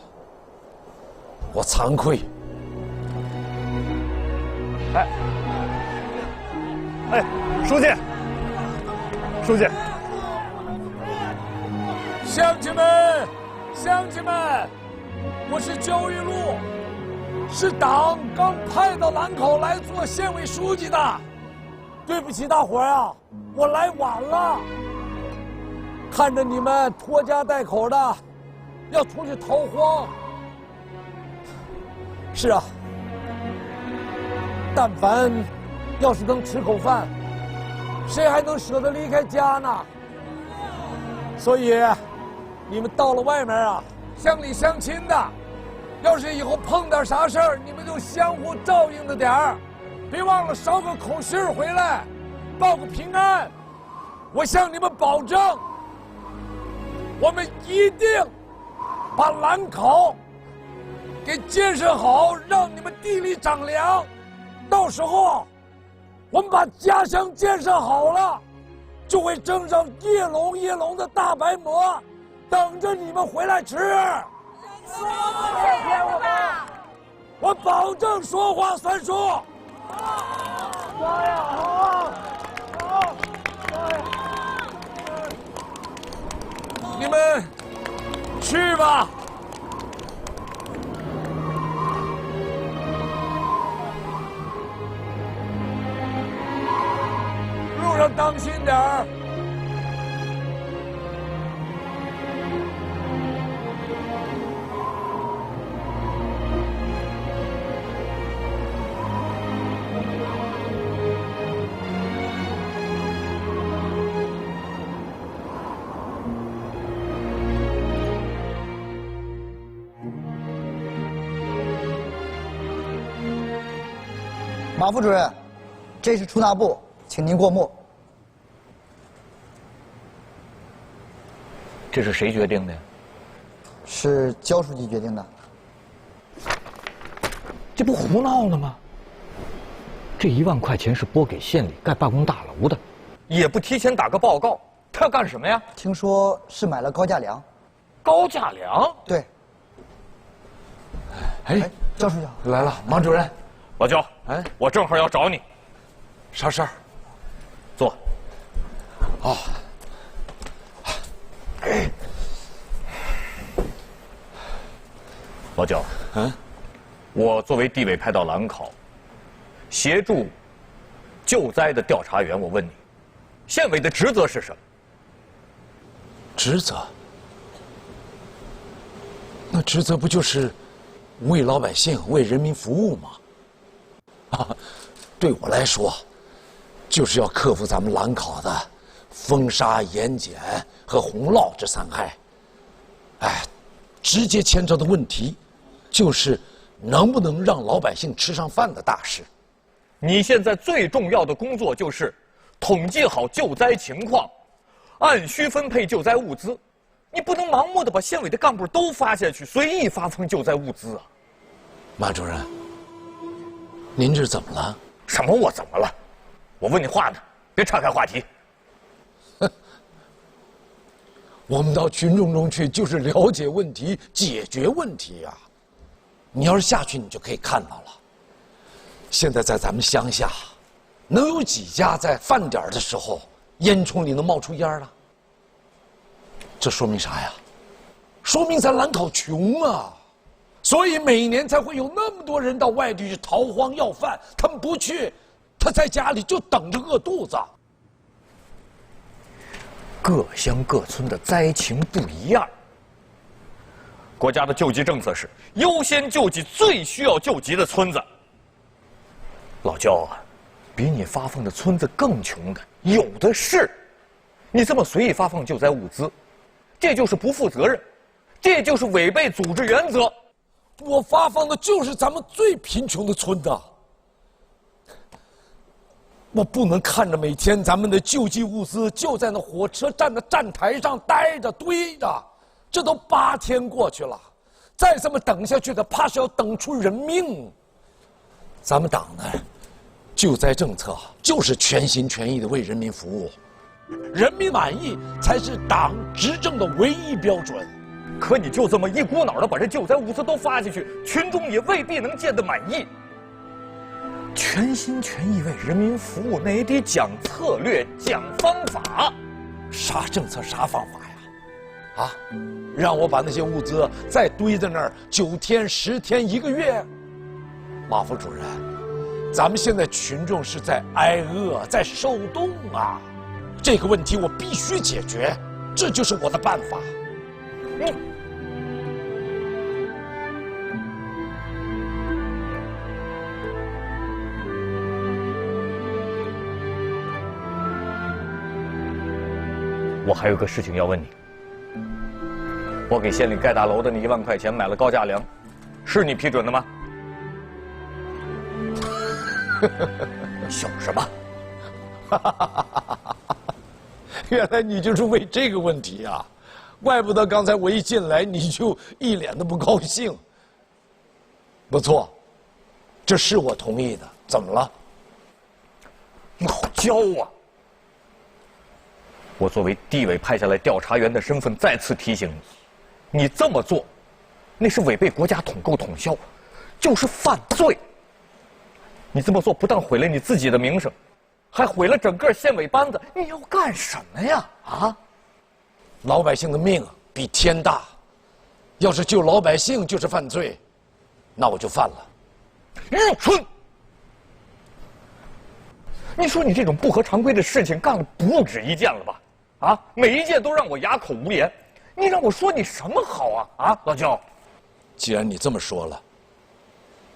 我惭愧。哎，书记，乡亲们，我是焦裕禄。是党刚派到兰口来做县委书记的，对不起大伙儿啊，我来晚了。看着你们拖家带口的，要出去逃荒。是啊，但凡要是能吃口饭，谁还能舍得离开家呢？所以，你们到了外面啊，乡里乡亲的。要是以后碰点啥事儿，你们就相互照应着点儿，别忘了捎个口信儿回来，报个平安。我向你们保证，我们一定把兰口给建设好，让你们地里长粮。到时候，我们把家乡建设好了，就会蒸上一笼一笼的大白馍，等着你们回来吃。骗我吧！我保证说话算数。加油！好！你们去吧。路上当心点儿。马副主任，这是出纳部，请您过目。这是谁决定的？是焦书记决定的。这不胡闹呢吗？这1万块钱是拨给县里盖办公大楼的，也不提前打个报告，他要干什么呀？听说是买了高价粮。高价粮？对。哎，焦书记好。来了，马主任。老焦，哎，我正好要找你。啥事儿？坐。哦。老焦，我作为地委派到兰考，协助救灾的调查员，我问你，县委的职责是什么？职责？那职责不就是为老百姓、为人民服务吗？啊，对我来说，就是要克服咱们兰考的风沙、盐碱和洪涝这3害。哎，直接牵扯的问题，就是能不能让老百姓吃上饭的大事。你现在最重要的工作就是统计好救灾情况，按需分配救灾物资。你不能盲目的把县委的干部都发下去，随意发放救灾物资啊！马主任，您这怎么了？什么我怎么了？我问你话呢，别岔开话题。我们到群众中去，就是了解问题、解决问题呀。你要是下去，你就可以看到了。现在在咱们乡下，能有几家在饭点的时候烟囱里能冒出烟了？这说明啥呀？说明咱兰考穷啊，所以每年才会有那么多人到外地去逃荒要饭。他们不去，他在家里就等着饿肚子。各乡各村的灾情不一样，国家的救济政策是优先救济最需要救济的村子。老焦啊，比你发放的村子更穷的有的是，你这么随意发放救灾物资，这就是不负责任，这就是违背组织原则。我发放的就是咱们最贫穷的村子，我不能看着每天咱们的救济物资就在那火车站的站台上待着堆着，这都8天过去了，再这么等下去的，怕是要等出人命。咱们党呢，救灾政策就是全心全意的为人民服务，人民满意才是党执政的唯一标准。可你就这么一股脑的把这救灾物资都发下去，群众也未必能见得满意。全心全意为人民服务，那也得讲策略、讲方法。啥政策啥方法呀？啊，让我把那些物资再堆在那儿9天、10天、1个月？马副主任，咱们现在群众是在挨饿，在受冻啊，这个问题我必须解决，这就是我的办法。我还有个事情要问你，我给县里盖大楼的那1万块钱买了高价粮，是你批准的吗？笑什么？原来你就是为这个问题啊！怪不得刚才我一进来你就一脸的不高兴。不错，这是我同意的。怎么了？老焦啊！我作为地委派下来调查员的身份，再次提醒你，你这么做，那是违背国家统购统销，就是犯罪。你这么做不但毁了你自己的名声，还毁了整个县委班子。你要干什么呀？啊！老百姓的命比天大，要是救老百姓就是犯罪，那我就犯了。玉春，你说你这种不合常规的事情干了不止1件了吧？啊，每一件都让我哑口无言。你让我说你什么好啊？啊，老焦，既然你这么说了，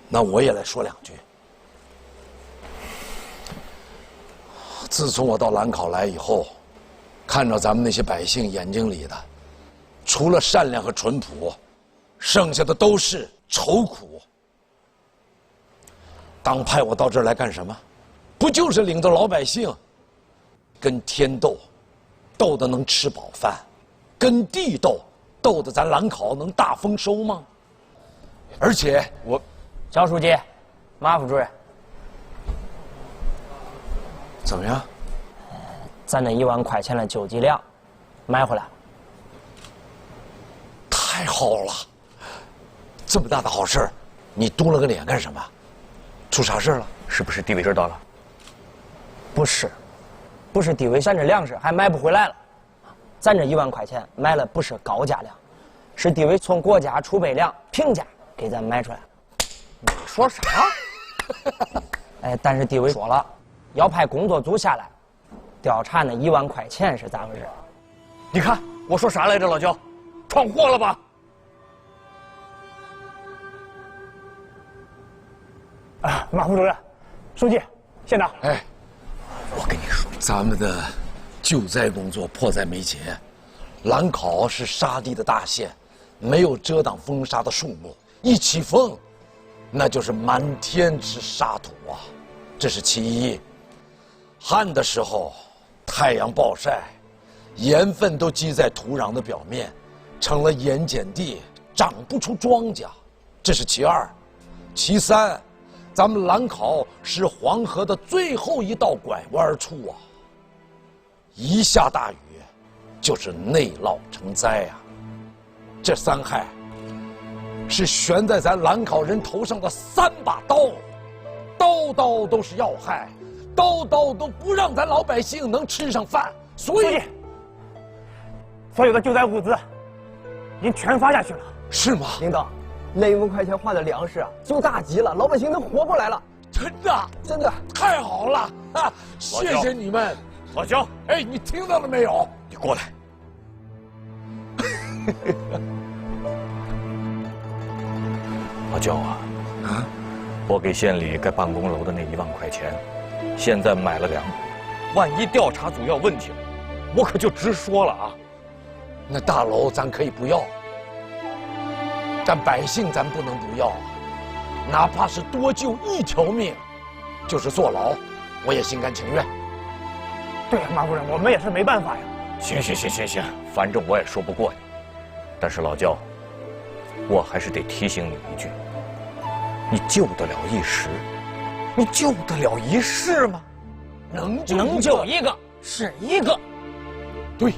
那我也来说2句。自从我到兰考来以后，看着咱们那些百姓眼睛里的，除了善良和淳朴，剩下的都是愁苦。党派我到这儿来干什么？不就是领着老百姓跟天斗，斗得能吃饱饭；跟地斗，斗得咱兰考能大丰收吗？而且肖书记，马副主任，怎么样？咱那1万块钱的救济粮买回来了。太好了，这么大的好事，你嘟了个脸干什么？出啥事了？是不是地委知道了？不是，不是地委，咱这粮食还买不回来了。咱这1万块钱买了不是高价粮，是地委从国家储备粮平价给咱买出来了。你说啥？哎，但是地委说了，要派工作组下来调查那1万块钱是咋回事。你看我说啥来着，老焦，闯祸了吧？啊，马副主任，书记，县长。哎，我跟你说，咱们的救灾工作迫在眉睫。兰考是沙地的大县，没有遮挡风沙的树木，一起风，那就是满天是沙土啊！这是其一。旱的时候，太阳暴晒，盐分都积在土壤的表面，成了盐碱地，长不出庄稼，这是其二。其三，咱们兰考是黄河的最后一道拐弯处啊，一下大雨就是内涝成灾啊。这3害是悬在咱兰考人头上的3把刀，刀刀都是要害，刀刀都不让咱老百姓能吃上饭。所以，所有的救灾物资已经全发下去了。是吗？领导，那1万块钱换的粮食啊，就大吉了，老百姓都活过来了。真的，真的，太好了啊！谢谢你们，老焦。哎，你听到了没有？你过来。老焦啊，我给县里盖办公楼的那1万块钱，现在买了粮，万一调查组要问起来，我可就直说了啊。那大楼咱可以不要，但百姓咱不能不要，哪怕是多救1条命，就是坐牢，我也心甘情愿。对呀，马夫人，我们也是没办法呀。行，反正我也说不过你。但是老焦，我还是得提醒你一句：你救得了一时，你救得了一世吗？能救一个是一个。对。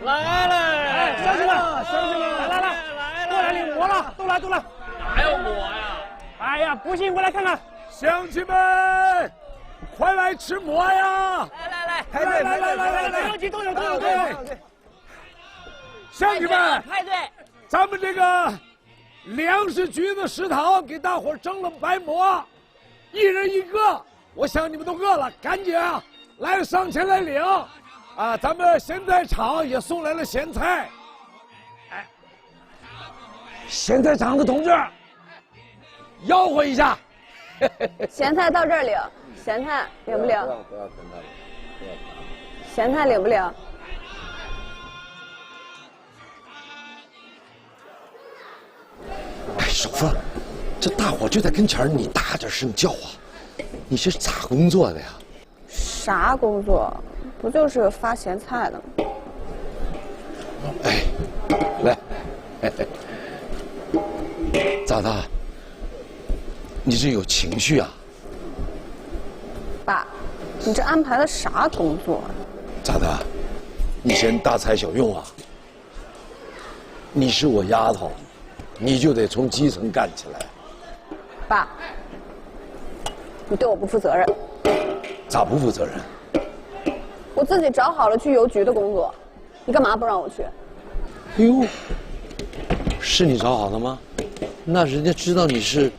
来，乡亲们，来，过来领馍了，都来。哪有馍呀？哎呀，不信过来看看。乡亲们，快来吃馍呀！来，有几都有。乡亲们，排队。咱们这个粮食局的食堂给大伙蒸了白馍，1人1个。我想你们都饿了，赶紧啊，来上前来领。啊，咱们咸菜厂也送来了咸菜。哎，咸菜厂的同志，吆喝一下。咸菜到这儿领，咸菜领不领？不要咸菜，咸菜领不领？哎，小凤，这大伙就在跟前，你大点声叫啊！你是咋工作的呀？啥工作？不就是发咸菜的吗？哎，来，咋的？你这有情绪啊？爸，你这安排的啥工作啊？咋的？你嫌大材小用啊？你是我丫头，你就得从基层干起来。爸，你对我不负责任。咋不负责任？我自己找好了去邮局的工作，你干嘛不让我去？哎呦，是你找好的吗？那人家知道你是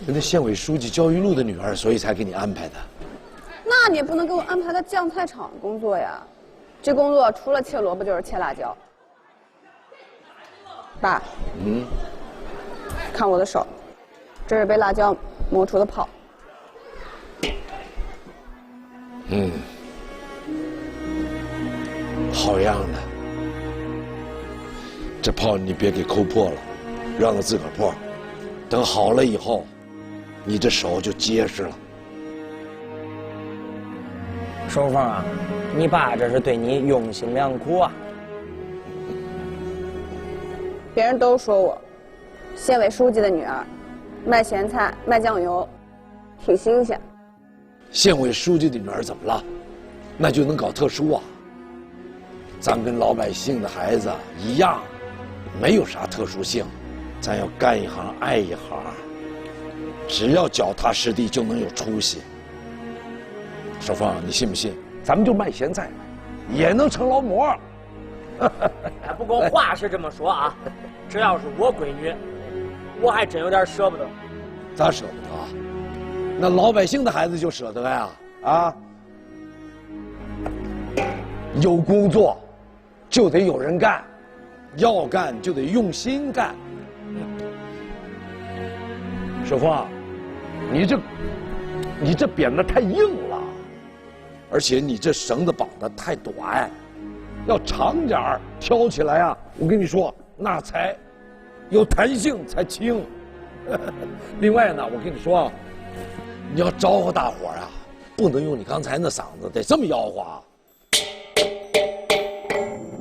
人家县委书记焦裕禄的女儿，所以才给你安排的。那你也不能给我安排个酱菜厂工作呀，这工作除了切萝卜就是切辣椒。爸，看我的手，这是被辣椒磨出的泡。好样的！这泡你别给抠破了，让它自个儿破。等好了以后，你这手就结实了。收凤啊，你爸这是对你用心良苦啊。别人都说我，县委书记的女儿，卖咸菜卖酱油，挺新鲜。县委书记的女儿怎么了？那就能搞特殊啊？咱跟老百姓的孩子一样，没有啥特殊性，咱要干一行爱一行，只要脚踏实地就能有出息。少凤，你信不信？咱们就卖咸菜，也能成劳模。不过话是这么说啊，这要是我闺女，我还真有点舍不得。咋舍不得啊？那老百姓的孩子就舍得呀？啊，有工作就得有人干，要干就得用心干。少凤，你这扁的太硬了，而且你这绳子绑的太短，要长点儿，挑起来啊！我跟你说，那才有弹性，才轻。另外呢，我跟你说啊，你要招呼大伙儿啊，不能用你刚才那嗓子，得这么吆喝啊！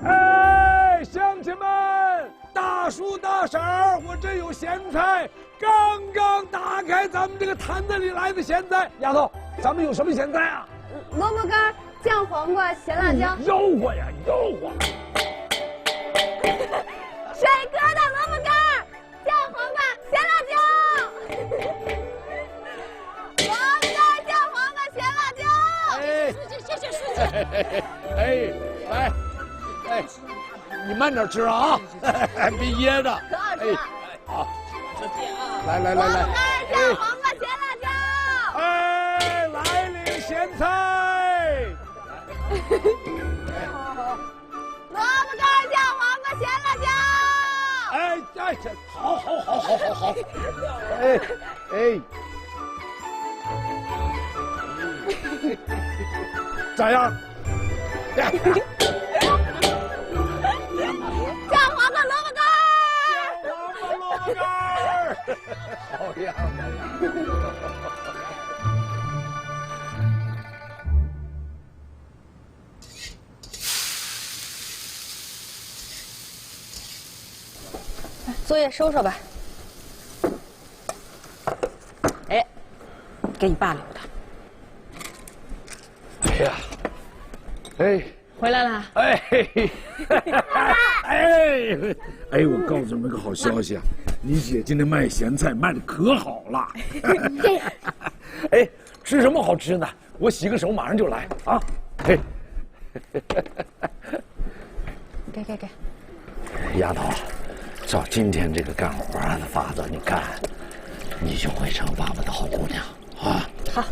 哎，乡亲们，大叔大婶儿，我这有咸菜，刚刚打开咱们这个坛子里来的咸菜。丫头，咱们有什么咸菜啊？萝卜干、酱黄瓜、咸辣椒。吆喝呀，吆喝！帅哥的萝卜干、酱黄瓜、咸辣椒。萝卜干、酱黄瓜、咸辣椒。哎，谢谢书记。哎，来，哎，你慢点吃啊，别噎着。可好吃了。好，来来来来。萝卜干、酱黄瓜、咸辣椒。哎，来领咸菜。萝卜干、酱黄瓜、咸辣椒。哎，好，哎，咋样？酱黄瓜萝卜干。萝卜干，好样的！作业收收吧。哎，给你爸留的。哎呀，哎，回来了。哎，哎，我告诉你们个好消息啊，你姐今天卖咸菜卖的可好了。哎，吃什么好吃的？我洗个手马上就来啊。嘿，给。丫头。照今天这个干活的法子，你干，你就会成爸爸的好姑娘啊！好。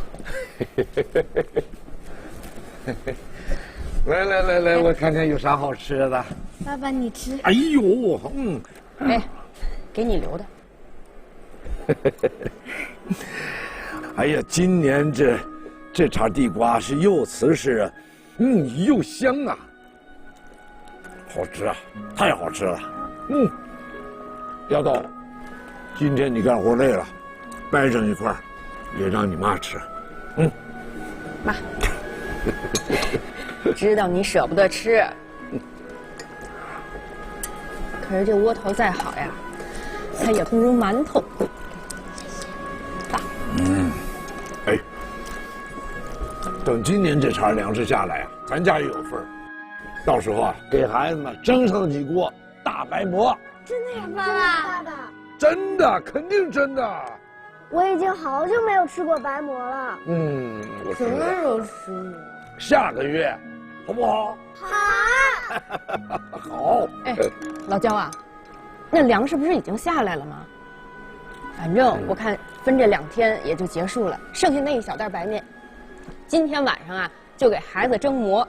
来，我看看有啥好吃的。爸爸，你吃。哎呦，哎，给你留的。哎呀，今年这茬地瓜是又瓷实，又香啊，好吃啊，太好吃了，丫头，今天你干活累了，掰上一块也让你妈吃。妈，知道你舍不得吃，可是这窝头再好呀，它也不如馒头。爸。哎，等今年这茬粮食下来啊，咱家也有份儿，到时候啊，给孩子们蒸上几锅大白馍。真的呀，爸爸！真的，肯定真的。我已经好久没有吃过白馍了。我什么时候吃呢？下个月，好不好？好。好。哎，老焦啊，那粮食不是已经下来了吗？反正我看分这2天也就结束了，剩下那一小袋白面，今天晚上啊就给孩子蒸馍。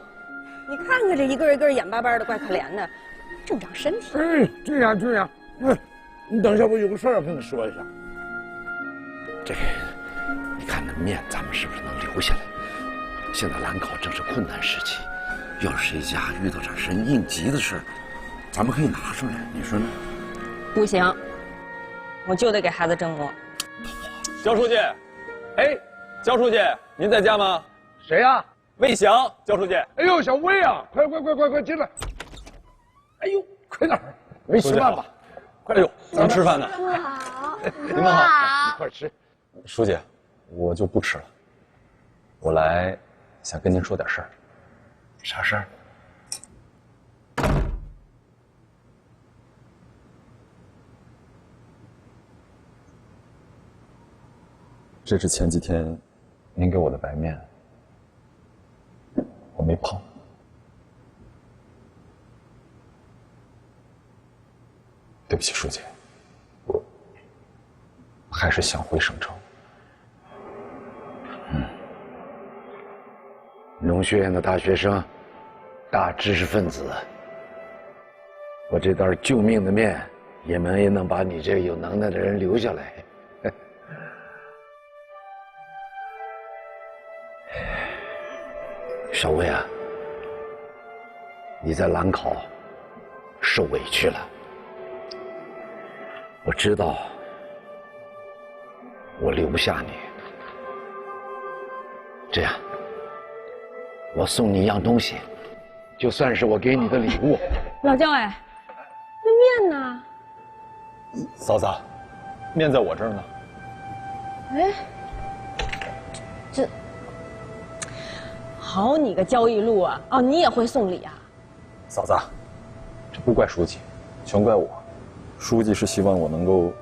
你看看这一个一个眼巴巴的，怪可怜的。正长身体。这样。你等一下，我有个事儿要跟你说一下。这个，你看那面，咱们是不是能留下来？现在兰考正是困难时期，要是谁家遇到点什么应急的事，咱们可以拿出来，你说呢？不行，我就得给孩子蒸馍。焦书记，哎，焦书记，您在家吗？谁呀？魏翔，焦书记。哎呦，小魏啊，快进来！哎呦，快点，没吃饭吧？快点，咱吃饭呢。师傅好，你们好，一块吃。书记，我就不吃了。我来想跟您说点事儿。啥事儿？这是前几天您给我的白面，我没碰。对不起，书记，我还是想回省城。农学院的大学生，大知识分子，我这袋救命的面，也没能把你这个有能耐的人留下来。小魏啊，你在兰考受委屈了，我知道，我留不下你。这样，我送你一样东西，就算是我给你的礼物。老焦哎，那面呢？嫂子，面在我这儿呢。哎，这好你个焦裕禄啊！哦，你也会送礼啊？嫂子，这不怪书记，全怪我。书记是希望我能够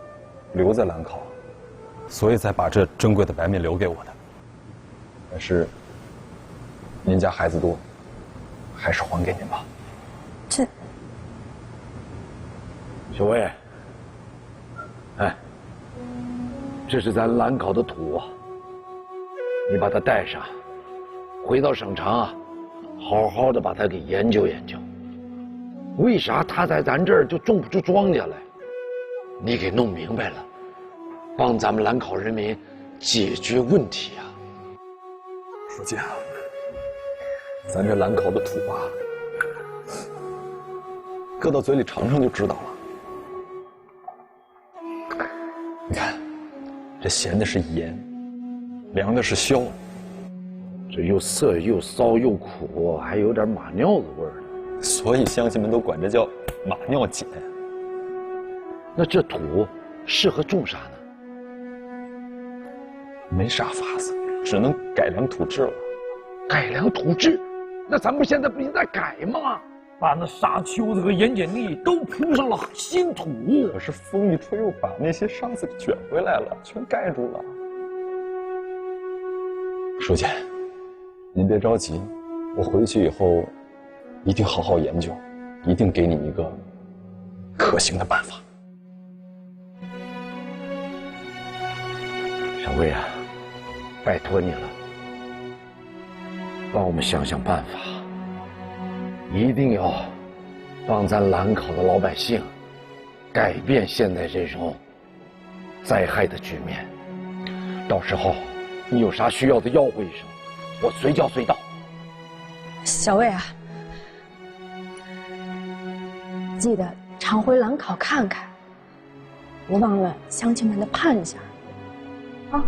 留在兰考，所以才把这珍贵的白面留给我的。但是您家孩子多，还是还给您吧。这，小魏，哎，这是咱兰考的土啊，你把它带上，回到省城啊，好好的把它给研究研究。为啥他在咱这儿就种不出庄稼来？你给弄明白了，帮咱们兰考人民解决问题啊！书记啊，咱这兰考的土啊，搁到嘴里尝尝就知道了。你看，这咸的是盐，凉的是硝，这又涩又骚又苦，还有点马尿子味儿。所以乡亲们都管这叫马尿碱。那这土适合种啥呢？没啥法子，只能改良土质了。改良土质？那咱们现在不是在改吗？把那沙丘子和盐碱地都铺上了新土。可是风一吹，又把那些沙子给卷回来了，全盖住了。书记，您别着急，我回去以后一定好好研究，一定给你一个可行的办法。小魏啊，拜托你了，帮我们想想办法，一定要帮咱兰考的老百姓改变现在这种灾害的局面。到时候你有啥需要的吆喝一声，我随叫随到。小魏啊，记得常回兰考看看，别忘了乡亲们的盼想啊。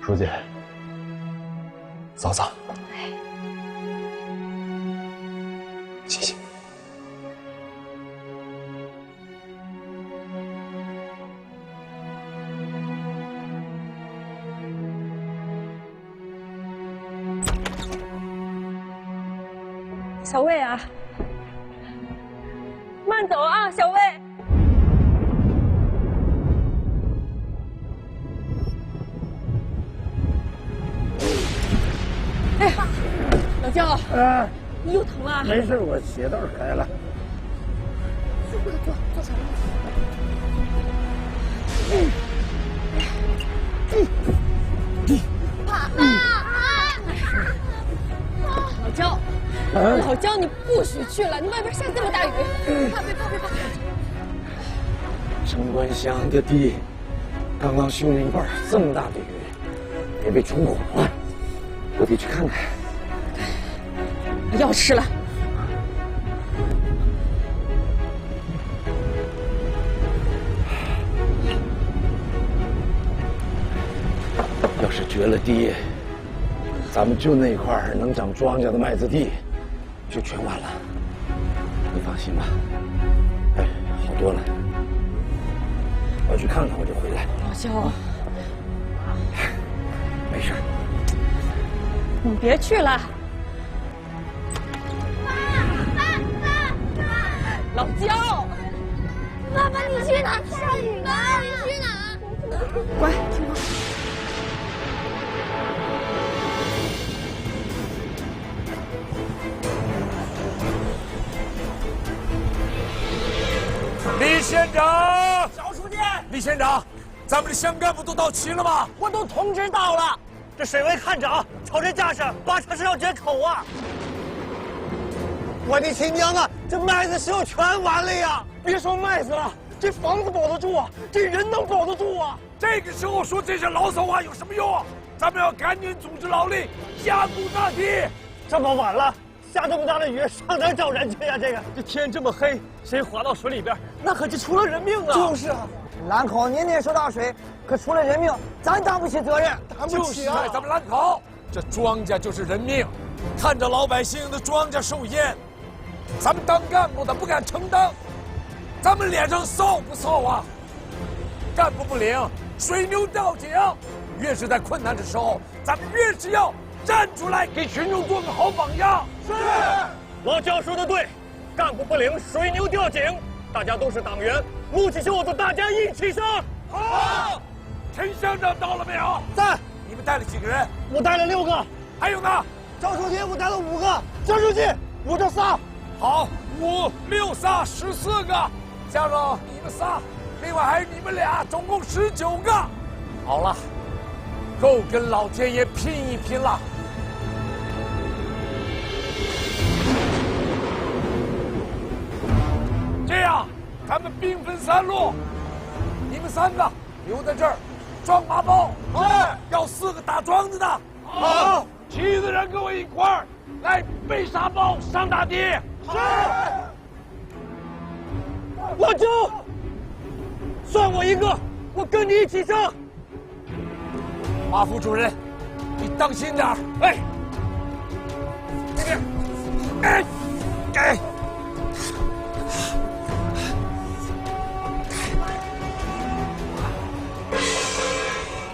书记，嫂子，谢谢。小魏啊，慢走啊，小魏。哎呀，老焦，啊，你又疼了？没事，我鞋带开了。坐前面。老焦，老焦，你不许去了！你外边下这么大雨，怕别。城关乡的地刚刚修了一半，这么大的雨，也被冲垮了，我得去看看。要吃了。掘了地，咱们就那块能长庄稼的麦子地，就全完了。你放心吧。哎，好多了。我去看看，我就回来。老焦啊，没事。你别去了。老焦，爸爸，你去哪？下雨了，你去哪？乖，听话。李县长，小书记，李县长，咱们的乡干部都到齐了吗？我都通知到了。这沈卫看长，瞅这架势，八成是要决口啊！我的亲娘啊，这麦子是要全完了呀！别说麦子了，这房子保得住啊，这人能保得住啊！这个时候说这些牢骚话有什么用啊？咱们要赶紧组织劳力，加固大堤。这么晚了，下这么大的雨，上哪儿找人去呀？这天这么黑，谁滑到水里边，那可就出了人命啊！就是啊，兰口年年受大水，可出了人命，咱担不起责任，担不起啊！咱们兰口，这庄稼就是人命，看着老百姓的庄稼受淹，咱们当干部的不敢承担，咱们脸上臊不臊啊？干部不灵，水牛吊井。越是在困难的时候，咱们越是要站出来，给群众做个好榜样。是，老焦说的对，干部不灵，水牛吊井。大家都是党员，撸起袖子，大家一起上。好，陈乡长到了没有？在。你们带了几个人？我带了6个。还有呢？赵书记，我带了5个。张书记，我这仨。好，5、6、仨，14个，加上你们仨，另外还有你们俩，总共19个。好了，够跟老天爷拼一拼了。这样，咱们兵分3路，你们3个留在这儿装麻包。是，要4个打桩子的。好，其余的人跟我一块儿来背沙包上大堤。是。老焦，算我一个，我跟你一起上。马副主任，你当心点儿。哎，这边，哎，哎。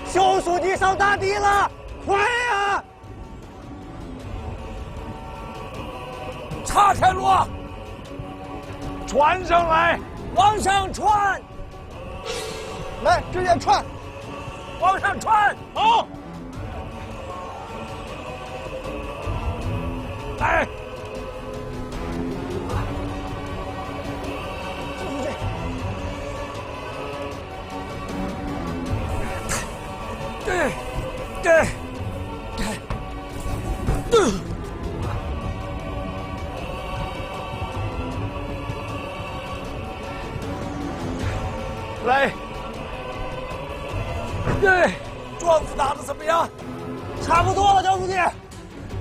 肖书记上大堤了，快呀！岔开路，船上来，往上窜，来，直接窜，往上窜，好，来。对，对，来，对，桩子打得怎么样？差不多了，焦书记，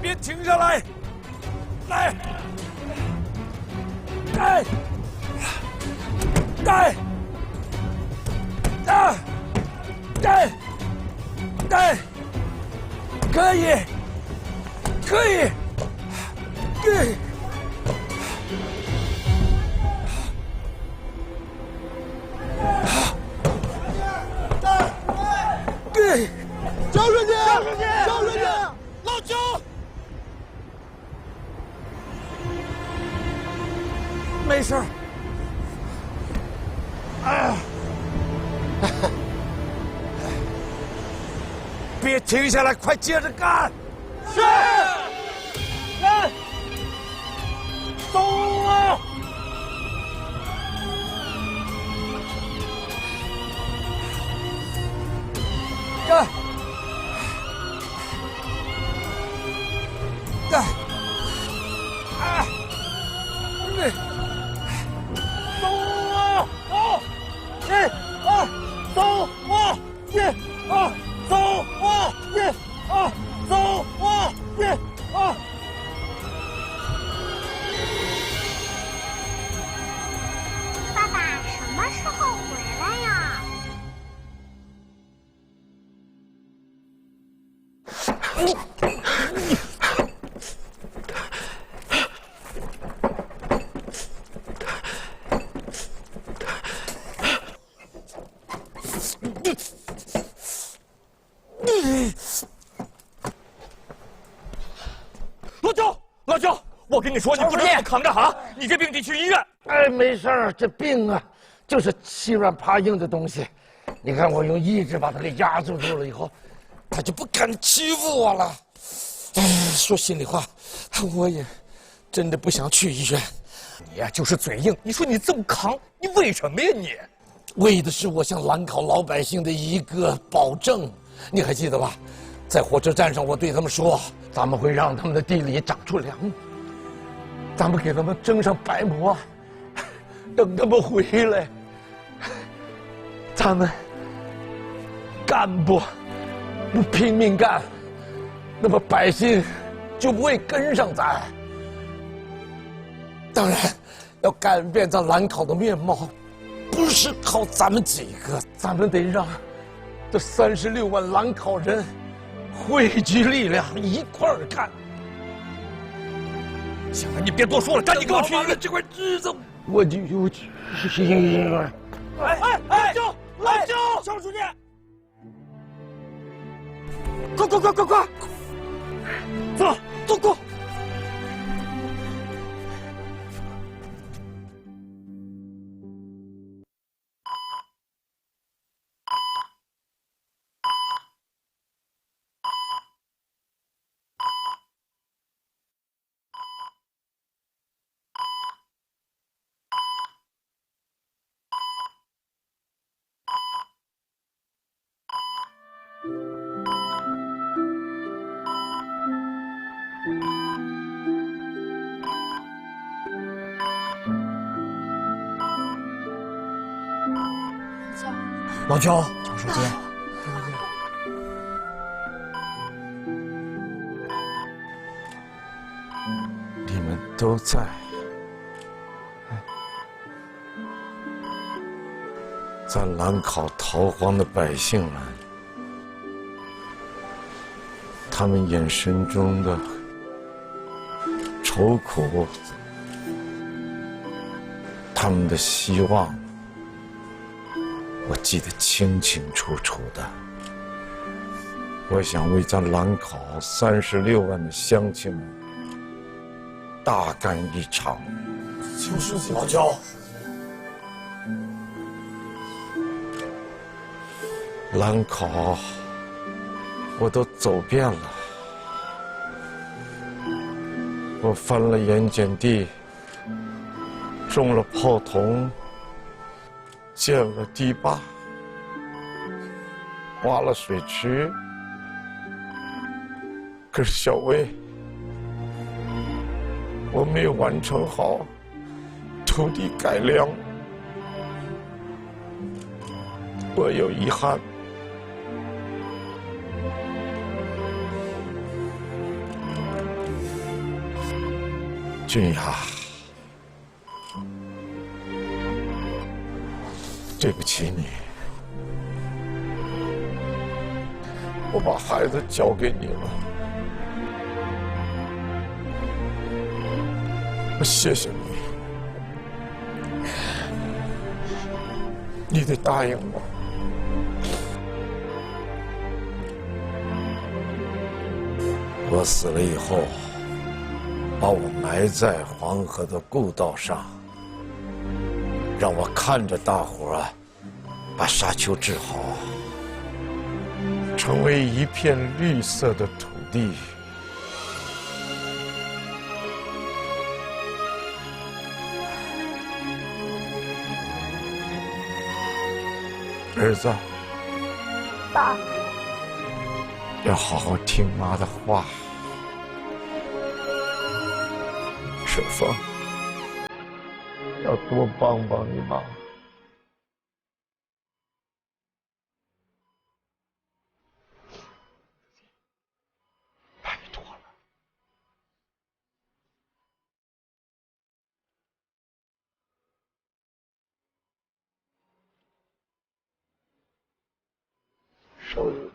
别停下来，来，来，来，来，来。对，可以，可以，对，对，张书记，张书记，张书记，老焦，没事。哎呀。别停下来，快接着干！是，干，走啊！干，干，啊，对，走啊！走，1、2，走啊！1、2。走啊！1、2，走啊！1、2。爸爸什么时候回来呀？老焦，我跟你说，你不能这么扛着哈！你这病得去医院。哎，没事儿，这病啊，就是欺软怕硬的东西。你看我用意志把他给压住了以后，他就不敢欺负我了。哎，说心里话，我也真的不想去医院。你呀，就是嘴硬。你说你这么扛，你为什么呀你？为的是我向兰考老百姓的一个保证。你还记得吧？在火车站上，我对他们说，咱们会让他们的地里长出粮，咱们给他们蒸上白馍，等他们回来，咱们干部不拼命干，那么百姓就不会跟上咱。当然，要改变咱兰考的面貌，不是靠咱们几个，咱们得让这36万兰考人汇聚力量，一块儿干。行了，你别多说了，赶紧给我去医院。这块日子，我就有去医院。老焦，老焦，肖书记，快，走。老焦，张书记，你们都在，咱兰考逃荒的百姓们，他们眼神中的愁苦，他们的希望，我记得清清楚楚的。我想为咱兰考36万的乡亲们大干一场。就是老焦，兰考我都走遍了，我翻了盐碱地，种了泡桐，建了堤坝，挖了水渠。可是小薇，我没有完成好土地改良，我有遗憾。俊雅，对不起你，我把孩子交给你了，我谢谢你，你得答应我。我死了以后，把我埋在黄河的故道上，让我看着大伙儿把沙丘治好，成为一片绿色的土地。儿子，爸，要好好听妈的话。小芳，要多帮帮你妈。拜托了。收拾。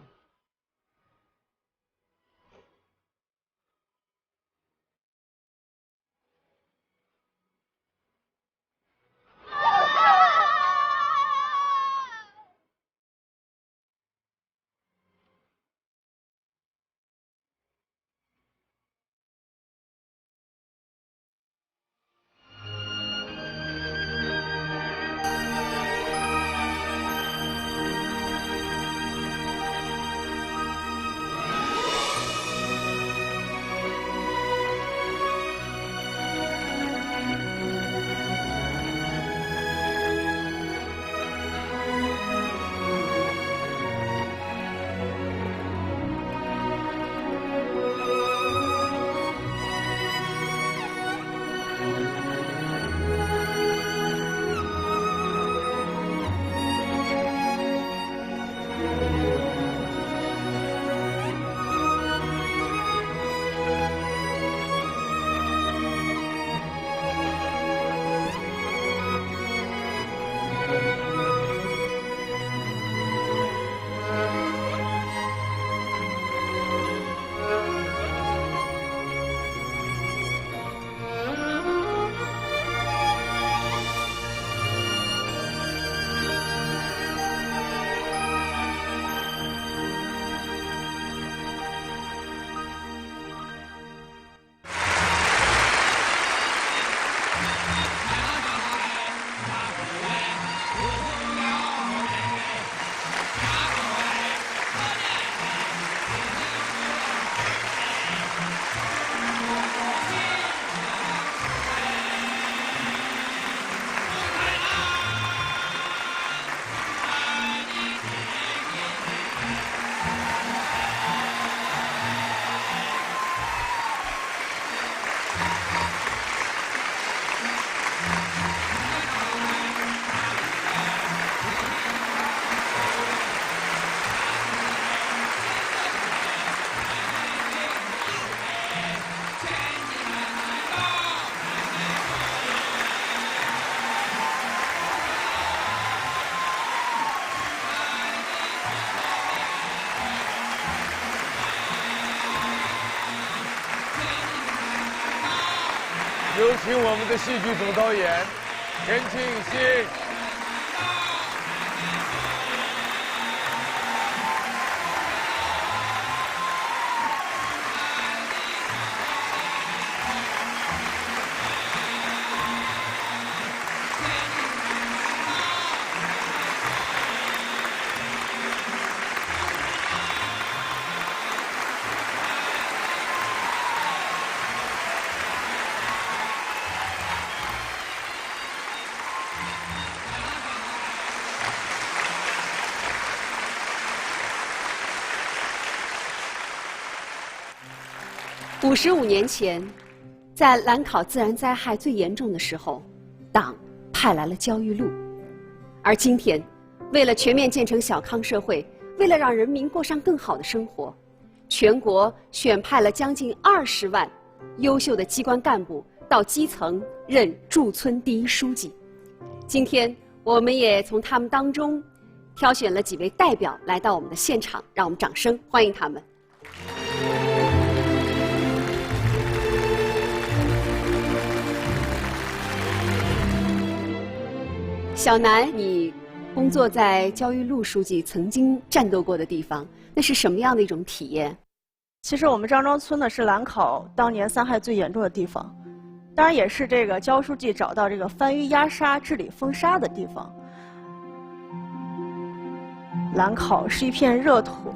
有请我们的戏剧总导演田庆新。55年前，在兰考自然灾害最严重的时候，党派来了焦裕禄。而今天，为了全面建成小康社会，为了让人民过上更好的生活，全国选派了将近20万优秀的机关干部到基层任驻村第一书记。今天，我们也从他们当中挑选了几位代表来到我们的现场，让我们掌声欢迎他们。小南，你工作在焦裕禄书记曾经战斗过的地方，那是什么样的一种体验？其实我们张庄村呢是兰考当年灾害最严重的地方，当然也是这个焦书记找到这个番禺压沙、治理风沙的地方。兰考是一片热土，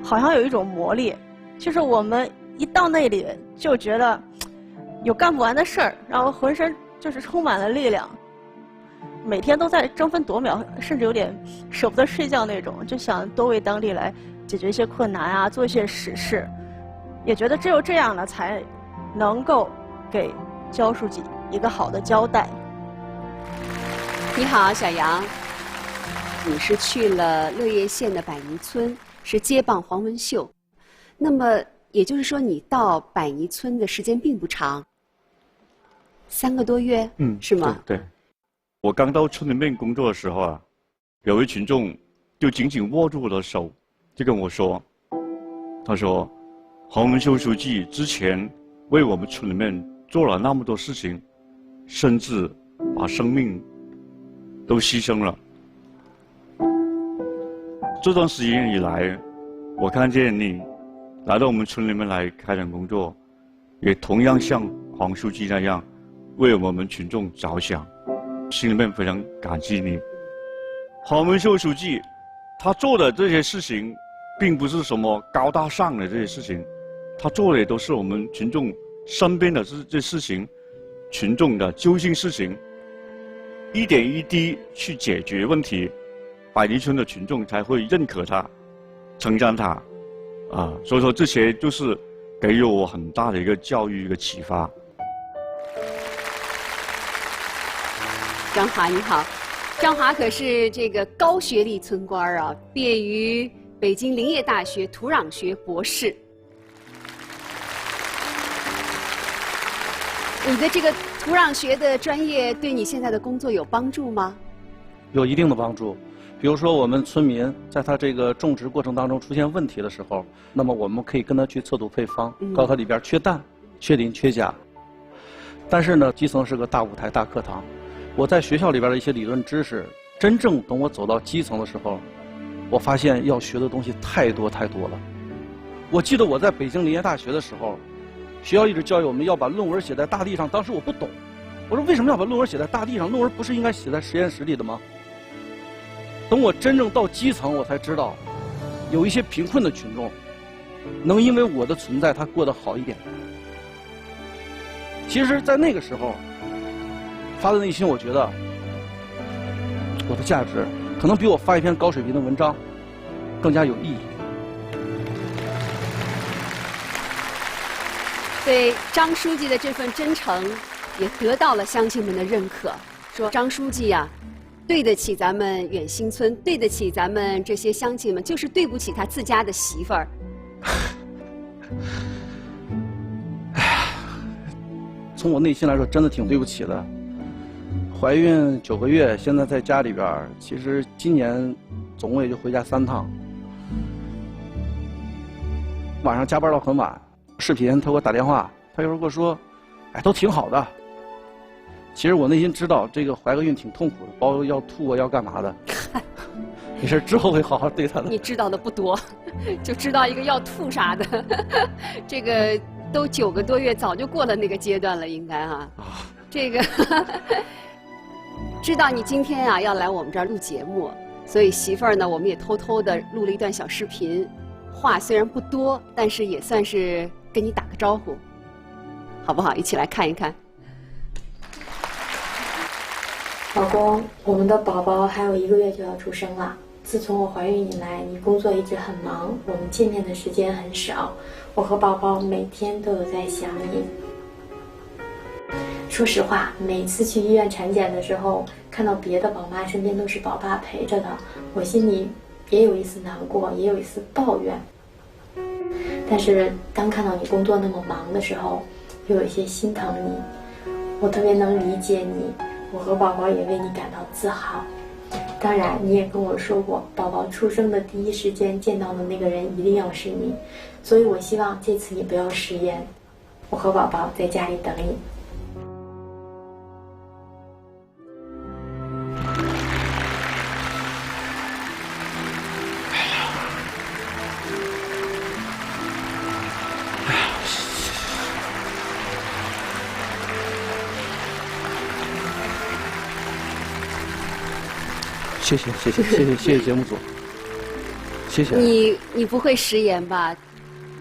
好像有一种魔力，就是我们一到那里就觉得有干不完的事儿，然后浑身就是充满了力量。每天都在争分夺秒，甚至有点舍不得睡觉那种，就想多为当地来解决一些困难啊，做一些实事，也觉得只有这样呢，才能够给焦书记一个好的交代。你好，小杨，你是去了乐业县的百泥村，是接棒黄文秀。那么也就是说，你到百泥村的时间并不长，3个多月，是吗？对。我刚到村里面工作的时候啊，有位群众就紧紧握住我的手，就跟我说：“他说，黄文秀书记之前为我们村里面做了那么多事情，甚至把生命都牺牲了。这段时间以来，我看见你来到我们村里面来开展工作，也同样像黄书记那样为我们群众着想。”心里面非常感激你，黄文秀书记，他做的这些事情，并不是什么高大上的这些事情，他做的也都是我们群众身边的这事情，群众的揪心事情，一点一滴去解决问题，百泥村的群众才会认可他，称赞他，所以说这些就是给予我很大的一个教育一个启发。张华你好，张华可是这个高学历村官啊，毕业于北京林业大学土壤学博士。你的这个土壤学的专业对你现在的工作有帮助吗？有一定的帮助。比如说，我们村民在他这个种植过程当中出现问题的时候，那么我们可以跟他去测度配方，告诉他里边缺氮、缺磷、缺钾。但是呢，基层是个大舞台、大课堂。我在学校里边的一些理论知识，真正等我走到基层的时候，我发现要学的东西太多太多了。我记得我在北京林业大学的时候，学校一直教育我们要把论文写在大地上，当时我不懂，我说为什么要把论文写在大地上？论文不是应该写在实验室里的吗？等我真正到基层，我才知道，有一些贫困的群众，能因为我的存在，他过得好一点。其实，在那个时候，发自内心，我觉得我的价值可能比我发一篇高水平的文章更加有意义。对张书记的这份真诚，也得到了乡亲们的认可。说张书记呀，对得起咱们远兴村，对得起咱们这些乡亲们，就是对不起他自家的媳妇儿。哎呀，从我内心来说，真的挺对不起的。怀孕9个月，现在在家里边，其实今年总共也就回家3趟。晚上加班到很晚，视频他给我打电话，他有时候跟我说：“哎，都挺好的，其实我内心知道这个怀个孕挺痛苦的，包括要吐啊，要干嘛的。没事，之后会好好对她的。你知道的不多，就知道一个要吐啥的，这个都9个多月，早就过了那个阶段了，应该啊。这个知道你今天啊要来我们这儿录节目，所以媳妇儿呢，我们也偷偷的录了一段小视频，话虽然不多，但是也算是跟你打个招呼，好不好？一起来看一看。老公，我们的宝宝还有1个月就要出生了。自从我怀孕以来，你工作一直很忙，我们见面的时间很少。我和宝宝每天都有在想你。说实话，每次去医院产检的时候，看到别的宝妈身边都是宝爸陪着的，我心里也有一丝难过，也有一丝抱怨。但是当看到你工作那么忙的时候，又有一些心疼你。我特别能理解你，我和宝宝也为你感到自豪。当然，你也跟我说过，宝宝出生的第一时间见到的那个人一定要是你，所以我希望这次你不要食言，我和宝宝在家里等你。谢谢节目组，谢谢。你不会食言吧？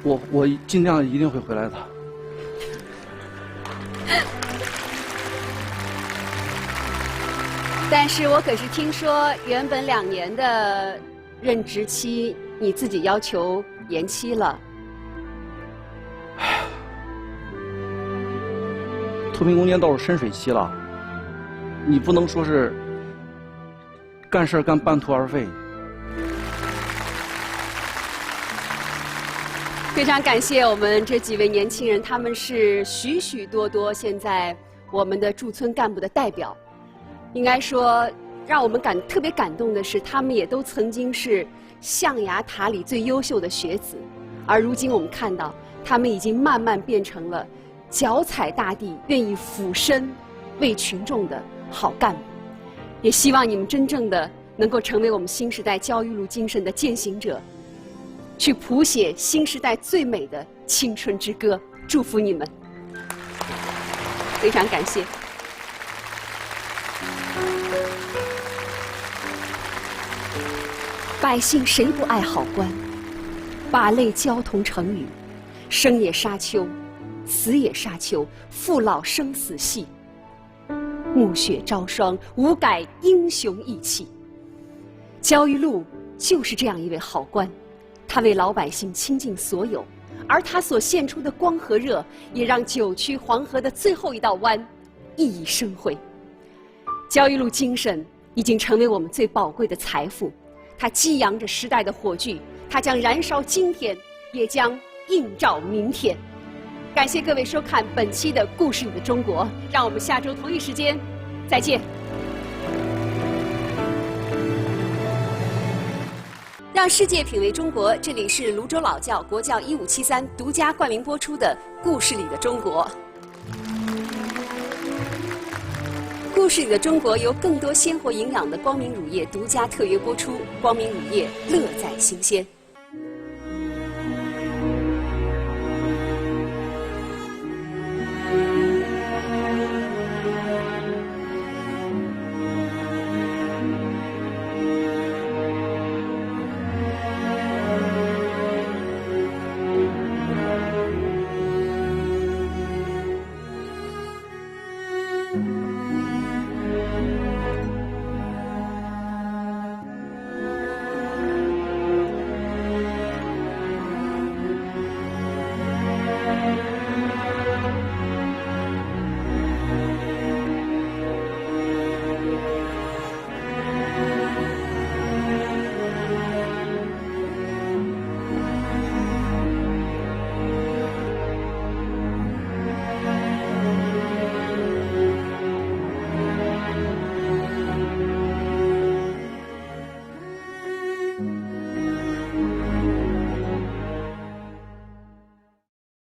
我尽量一定会回来的。但是我可是听说，原本2年的任职期，你自己要求延期了。脱贫攻坚到了深水期了，你不能说是干事干半途而废。非常感谢我们这几位年轻人，他们是许许多多现在我们的驻村干部的代表。应该说，让我们特别感动的是，他们也都曾经是象牙塔里最优秀的学子，而如今我们看到，他们已经慢慢变成了脚踩大地、愿意俯身为群众的好干部。也希望你们真正的能够成为我们新时代焦裕禄精神的践行者，去谱写新时代最美的青春之歌。祝福你们，非常感谢。百姓谁不爱好官？把泪交同成语，生也沙丘，死也沙丘，父老生死系。暮雪朝霜，无改英雄义气。焦裕禄就是这样一位好官，他为老百姓倾尽所有，而他所献出的光和热，也让9曲黄河的最后一道弯熠熠生辉。焦裕禄精神已经成为我们最宝贵的财富，它激扬着时代的火炬，它将燃烧今天，也将映照明天。感谢各位收看本期的《故事里的中国》，让我们下周同一时间再见。让世界品味中国，这里是泸州老窖国窖1573独家冠名播出的《故事里的中国》。故事里的中国由更多鲜活营养的光明乳业独家特约播出，光明乳业乐在新鲜。